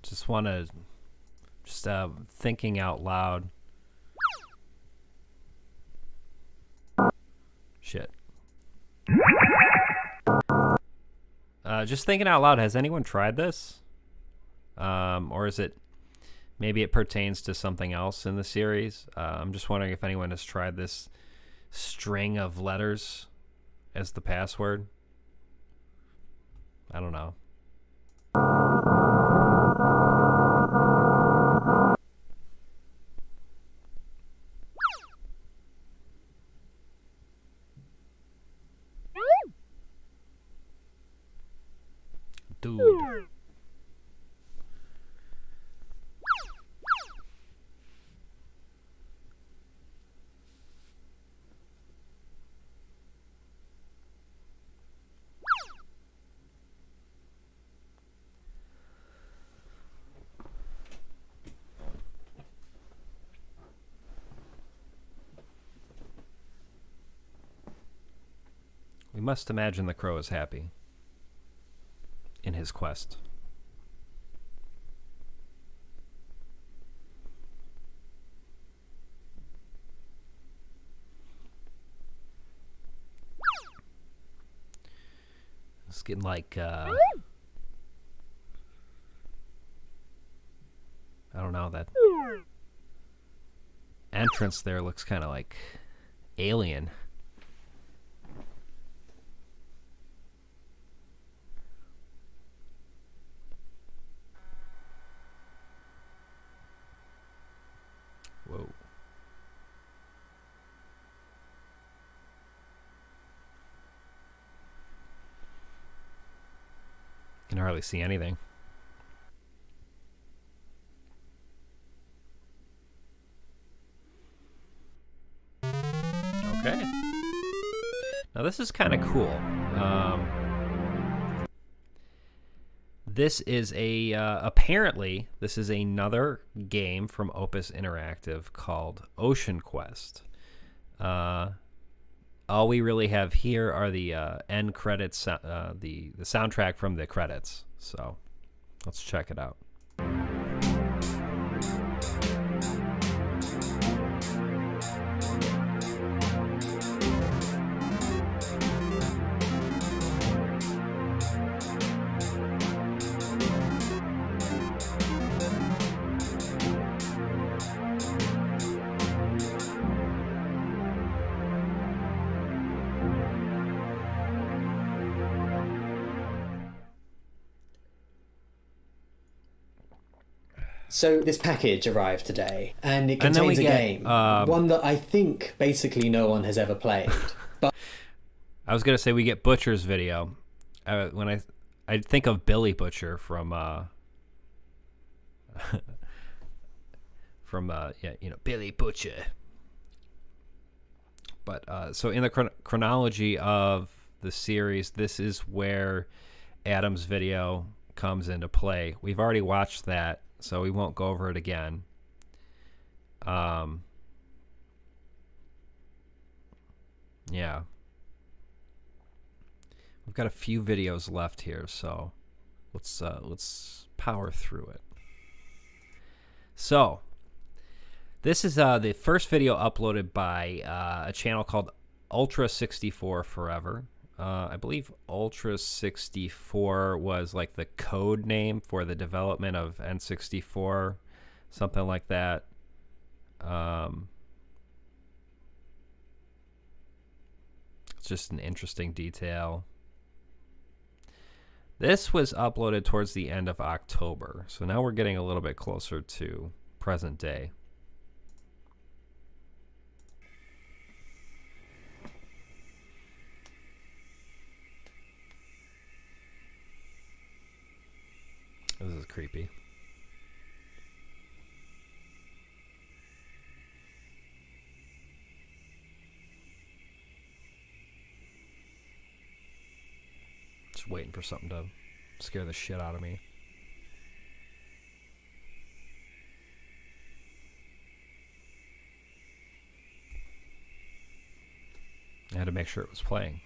Just want to, thinking out loud. Shit. Just thinking out loud, has anyone tried this? Or is it, maybe it pertains to something else in the series? I'm just wondering if anyone has tried this string of letters as the password. I don't know. Dude. We must imagine the crow is happy in his quest. It's getting like I don't know, that entrance there looks kind of like alien. Whoa. Can hardly see anything. Okay. Now this is kind of cool. This is a apparently this is another game from Opus Interactive called Ocean Quest. All we really have here are the end credits, the soundtrack from the credits. So let's check it out. So this package arrived today, and it contains a game, one that I think basically no one has ever played. But I was gonna say we get Butcher's video. When I think of Billy Butcher from Billy Butcher. But so in the chronology of the series, this is where Adam's video comes into play. We've already watched that, so we won't go over it again. Yeah. We've got a few videos left here, so let's power through it. So, this is the first video uploaded by a channel called Ultra64 Forever. I believe Ultra64 was like the code name for the development of N64, something like that. It's just an interesting detail. This was uploaded towards the end of October, so now we're getting a little bit closer to present day. This is creepy. Just waiting for something to scare the shit out of me. I had to make sure it was playing.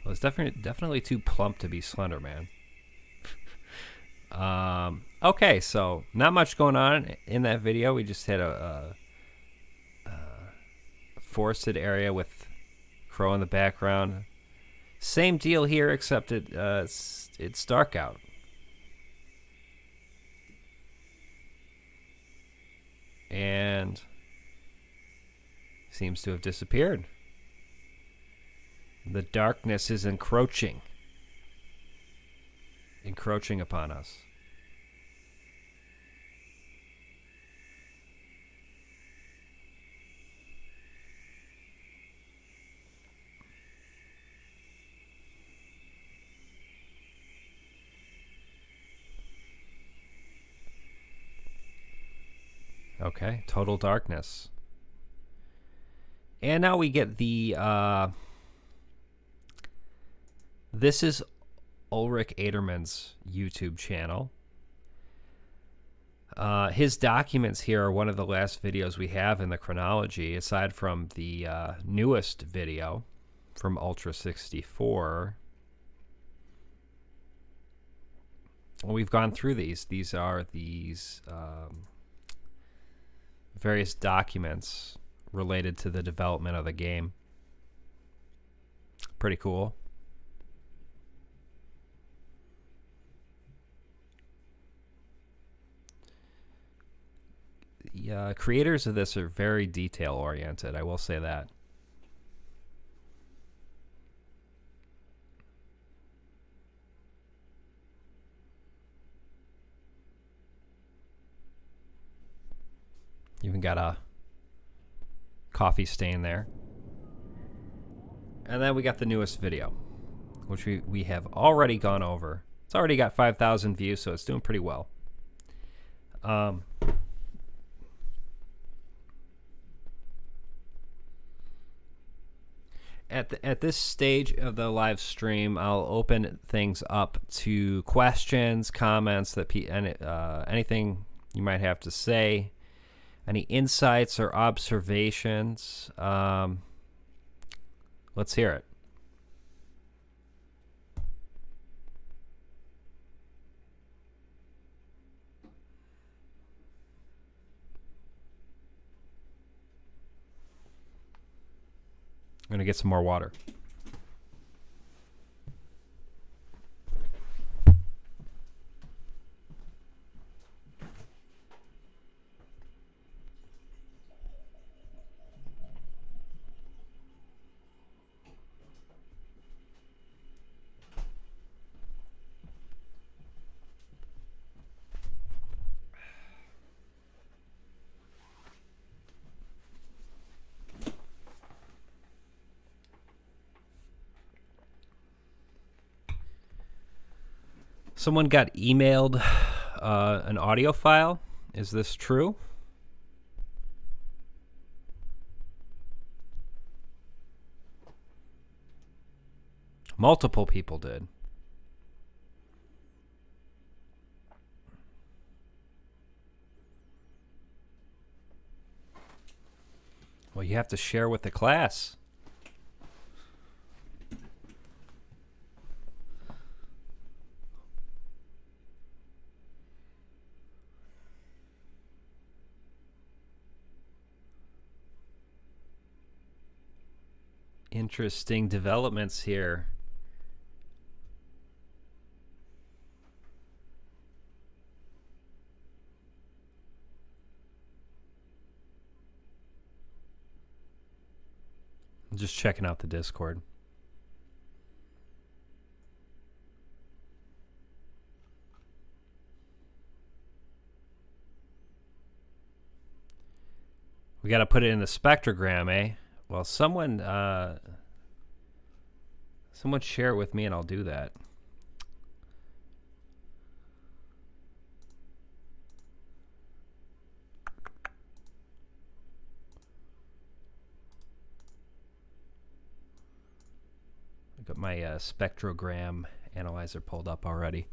Well, it's definitely too plump to be Slender Man. Okay, so not much going on in that video. We just had a forested area with Crow in the background. Same deal here, except it's dark out. And seems to have disappeared. The darkness is encroaching upon us. Okay, total darkness. And now we get the this is Ulrich Aderman's YouTube channel. His documents here are one of the last videos we have in the chronology, aside from the newest video from Ultra64. Well, we've gone through these. These are various documents related to the development of the game. Pretty cool. The creators of this are very detail oriented, I will say that. Even got a coffee stain there. And then we got the newest video, which we have already gone over. It's already got 5,000 views, so it's doing pretty well. At this stage of the live stream, I'll open things up to questions, comments, anything you might have to say, any insights or observations. Let's hear it. I'm gonna get some more water. Someone got emailed an audio file. Is this true? Multiple people did. Well, you have to share with the class. Interesting developments here. I'm just checking out the Discord. We got to put it in the spectrogram, eh? Well, someone share it with me and I'll do that. I got my spectrogram analyzer pulled up already.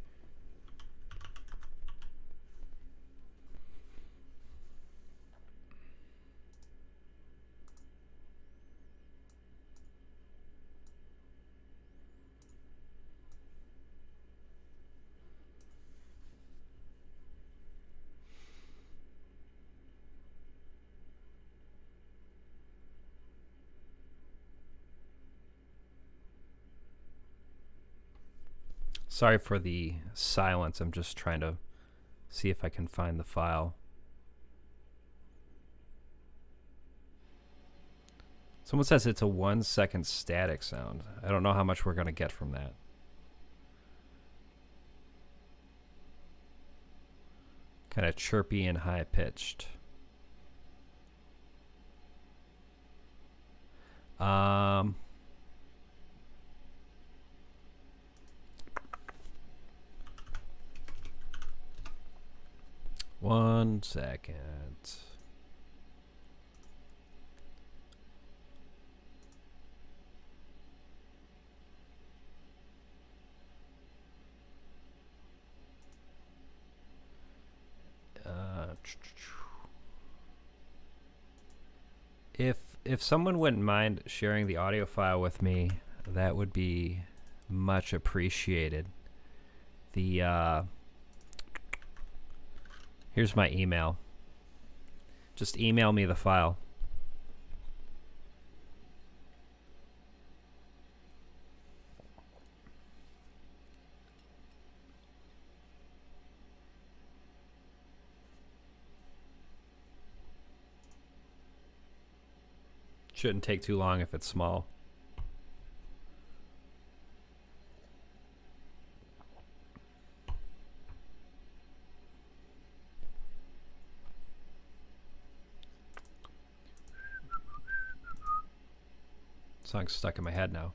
Sorry for the silence. I'm just trying to see if I can find the file. Someone says it's a 1 second static sound. I don't know how much we're going to get from that. Kind of chirpy and high pitched. One second. If someone wouldn't mind sharing the audio file with me, that would be much appreciated. The here's my email. Just email me the file. Shouldn't take too long if it's small. Song's stuck in my head now.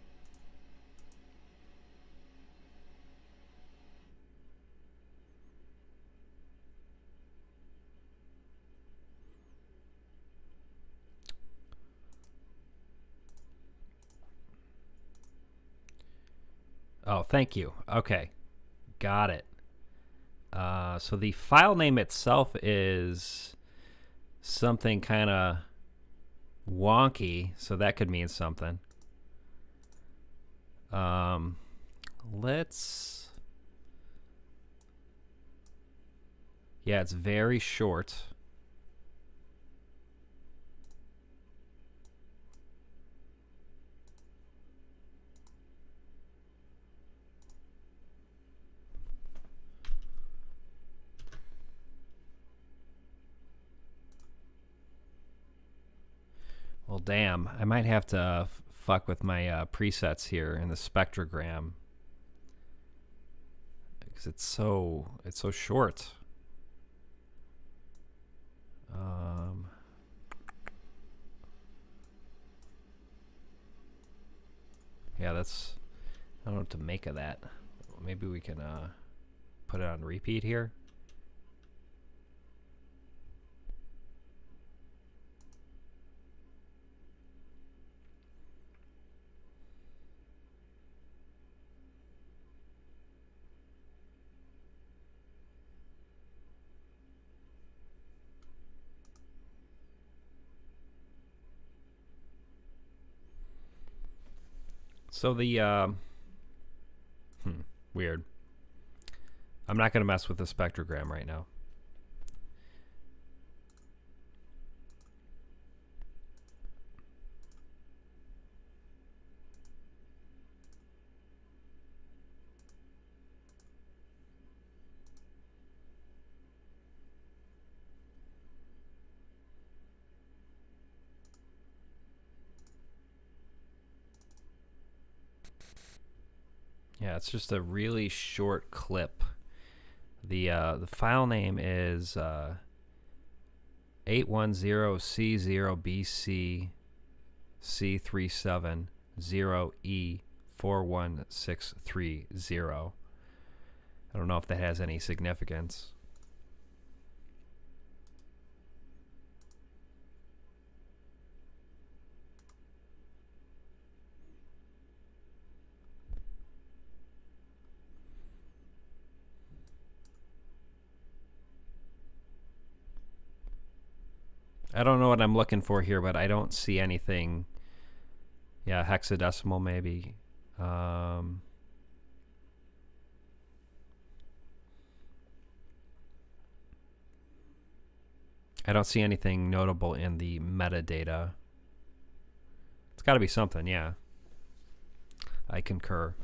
Oh, thank you. Okay. Got it. So the file name itself is something kind of wonky, so that could mean something. Let's... Yeah, it's very short. Well, damn. I might have to fuck with my presets here in the spectrogram because it's so short. Yeah, that's... I don't know what to make of that. Maybe we can put it on repeat here. So the weird. I'm not going to mess with the spectrogram right now. Yeah, it's just a really short clip. The file name is 810C0BC C370E41630. I don't know if that has any significance. I don't know what I'm looking for here, but I don't see anything. Yeah, hexadecimal maybe. I don't see anything notable in the metadata. It's got to be something, yeah. I concur.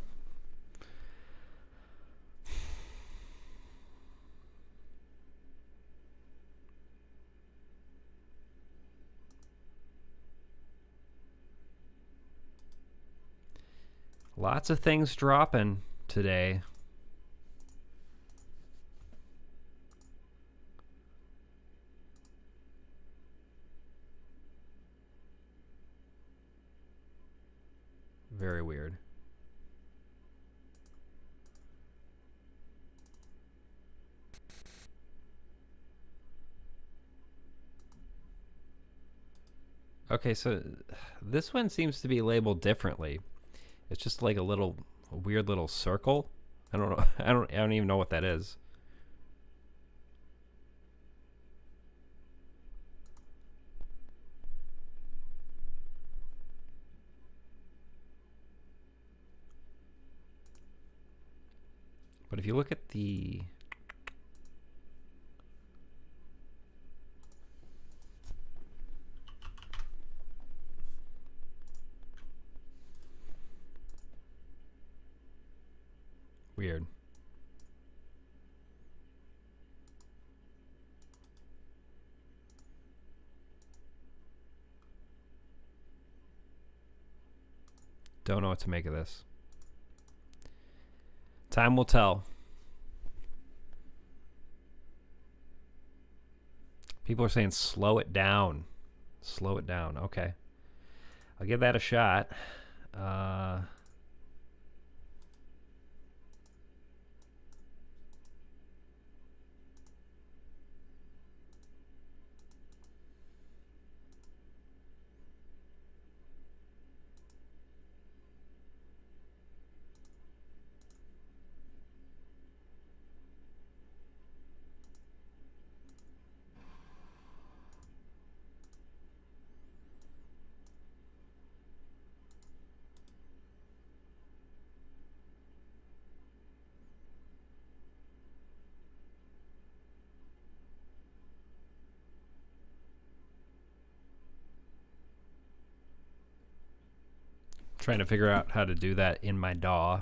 Lots of things dropping today. Very weird. Okay, so this one seems to be labeled differently. It's just like a weird little circle. I don't know. I don't even know what that is. But if you look at the weird. Don't know what to make of this. Time will tell. People are saying slow it down. Slow it down. Okay. I'll give that a shot. Trying to figure out how to do that in my DAW.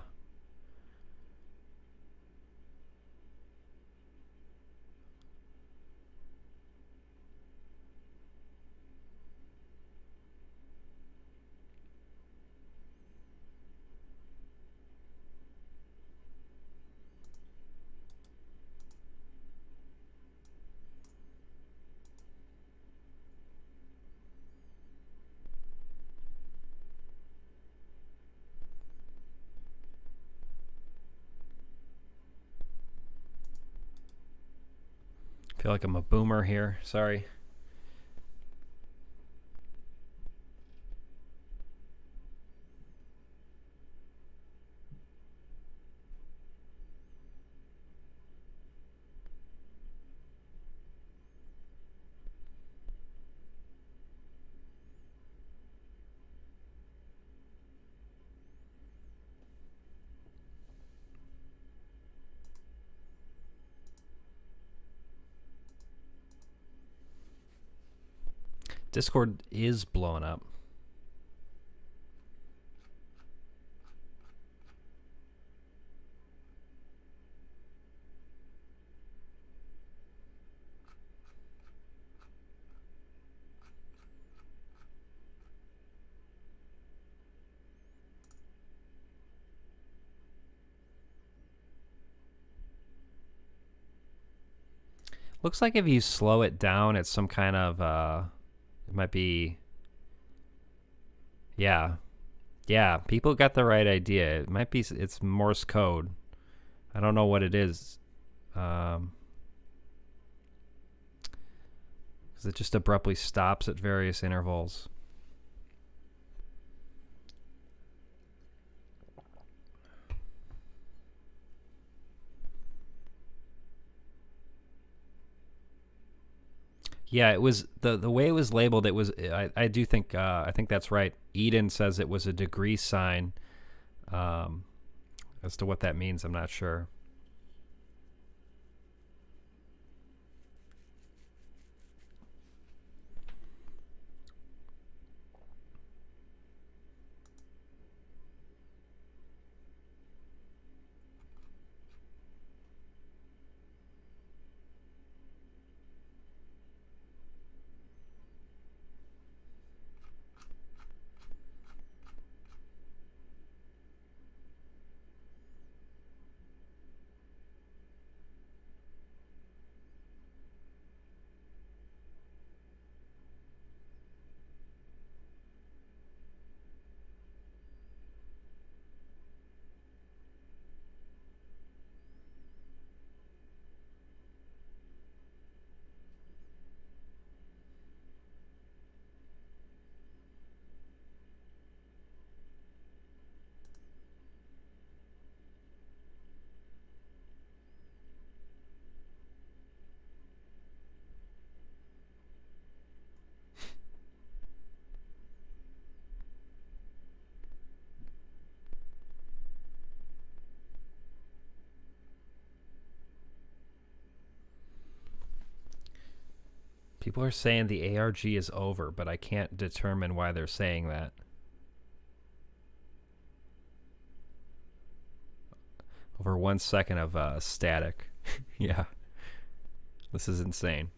Feel like I'm a boomer here. Sorry. Discord is blowing up. Looks like if you slow it down, it's some kind of, it might be, yeah. Yeah, people got the right idea. It might be, it's Morse code. I don't know what it is. Because it just abruptly stops at various intervals. Yeah, it was the way it was labeled. It was I do think I think that's right. Eden says it was a degree sign. As to what that means, I'm not sure. People are saying the ARG is over, but I can't determine why they're saying that. Over 1 second of static. Yeah. This is insane.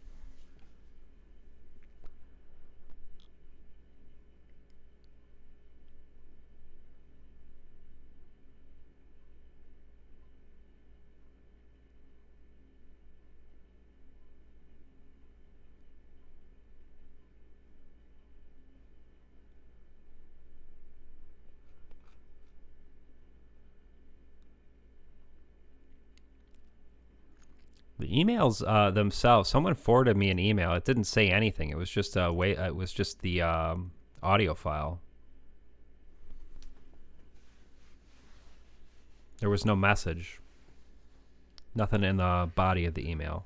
The emails themselves, someone forwarded me an email. It didn't say anything. It was just it was just the audio file. There was no message. Nothing in the body of the email.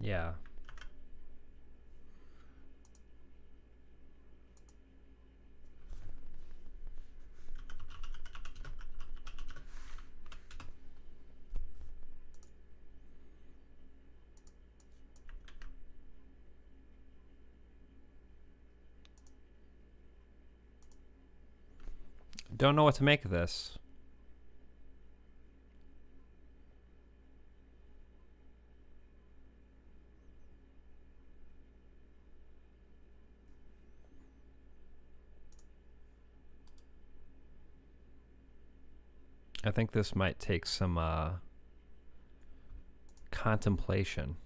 Yeah. Don't know what to make of this. I think this might take some contemplation.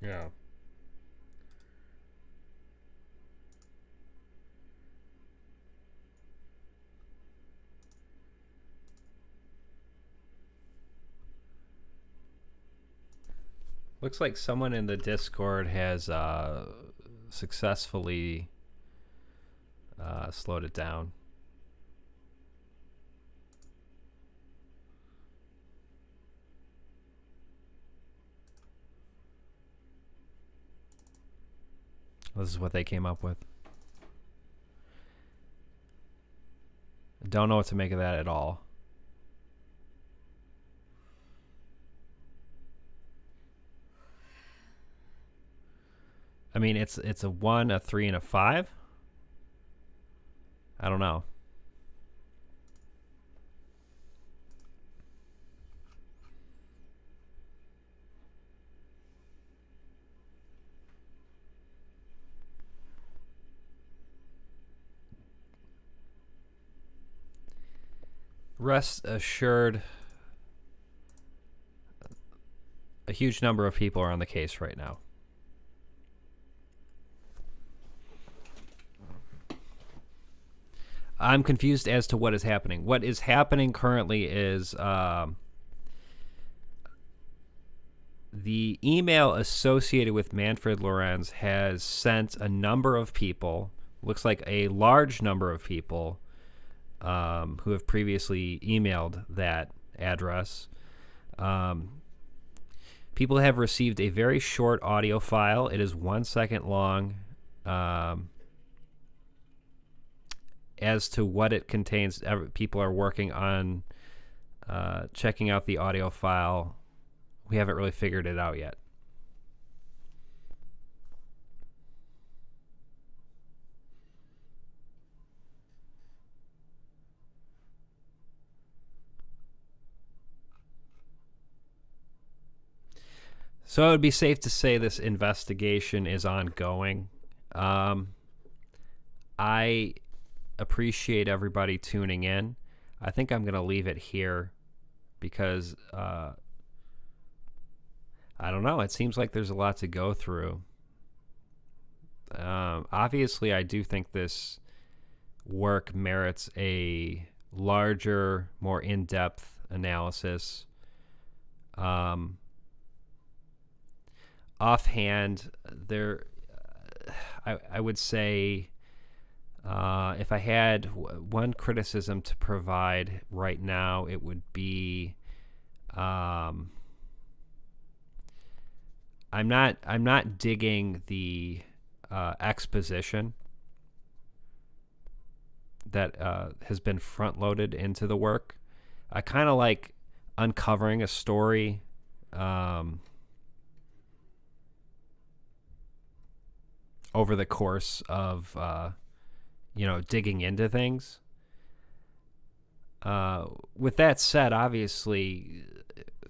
Yeah. Looks like someone in the Discord has successfully slowed it down. This is what they came up with. Don't know what to make of that at all. I mean, it's a 1, a 3, and a 5. I don't know. Rest assured, a huge number of people are on the case right now. I'm confused as to what is happening. What is happening currently is the email associated with Manfred Lorenz has sent a number of people, looks like a large number of people, who have previously emailed that address. People have received a very short audio file. It is 1 second long. As to what it contains, people are working on checking out the audio file. We haven't really figured it out yet. So it would be safe to say this investigation is ongoing. I appreciate everybody tuning in. I think I'm going to leave it here because I don't know. It seems like there's a lot to go through. Obviously, I do think this work merits a larger, more in-depth analysis. Offhand, I would say if I had one criticism to provide right now, it would be I'm not digging the exposition that has been front loaded into the work. I kind of like uncovering a story over the course of digging into things. With that said, obviously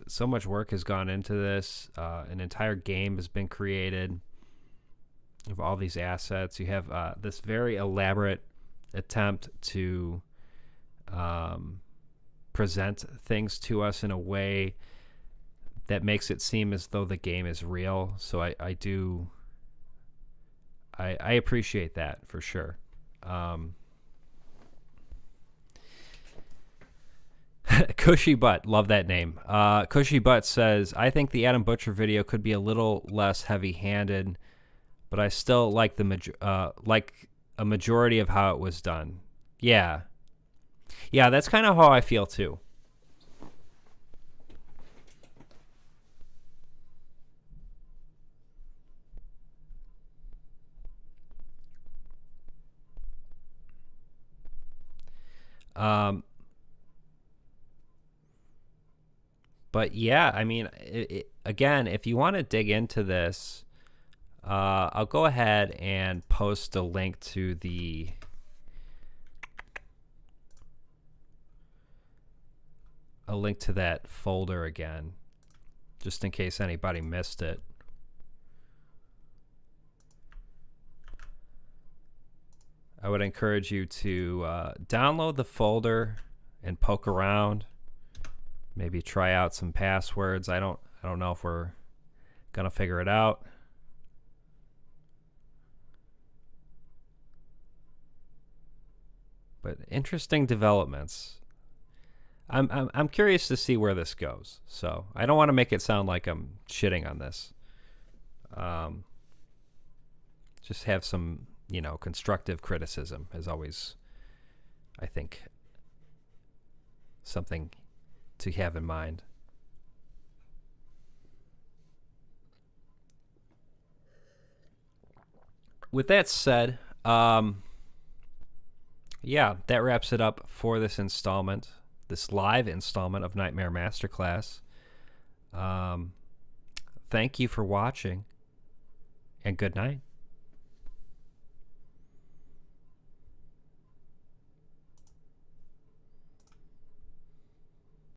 so much work has gone into this. An entire game has been created of all these assets. You have this very elaborate attempt to present things to us in a way that makes it seem as though the game is real. So I appreciate that for sure. Cushy Butt, love that name. Cushy Butt says, I think the Adam Butcher video could be a little less heavy-handed, but I still like like a majority of how it was done. Yeah, that's kind of how I feel too. But yeah, I mean, again, if you want to dig into this, I'll go ahead and post a link to that folder again, just in case anybody missed it. I would encourage you to download the folder and poke around. Maybe try out some passwords. I don't know if we're gonna figure it out. But interesting developments. I'm curious to see where this goes. So I don't want to make it sound like I'm shitting on this. Just have some, constructive criticism is always, I think, something to have in mind. With that said, that wraps it up for this installment, this live installment of Nightmare Masterclass. Thank you for watching, and good night.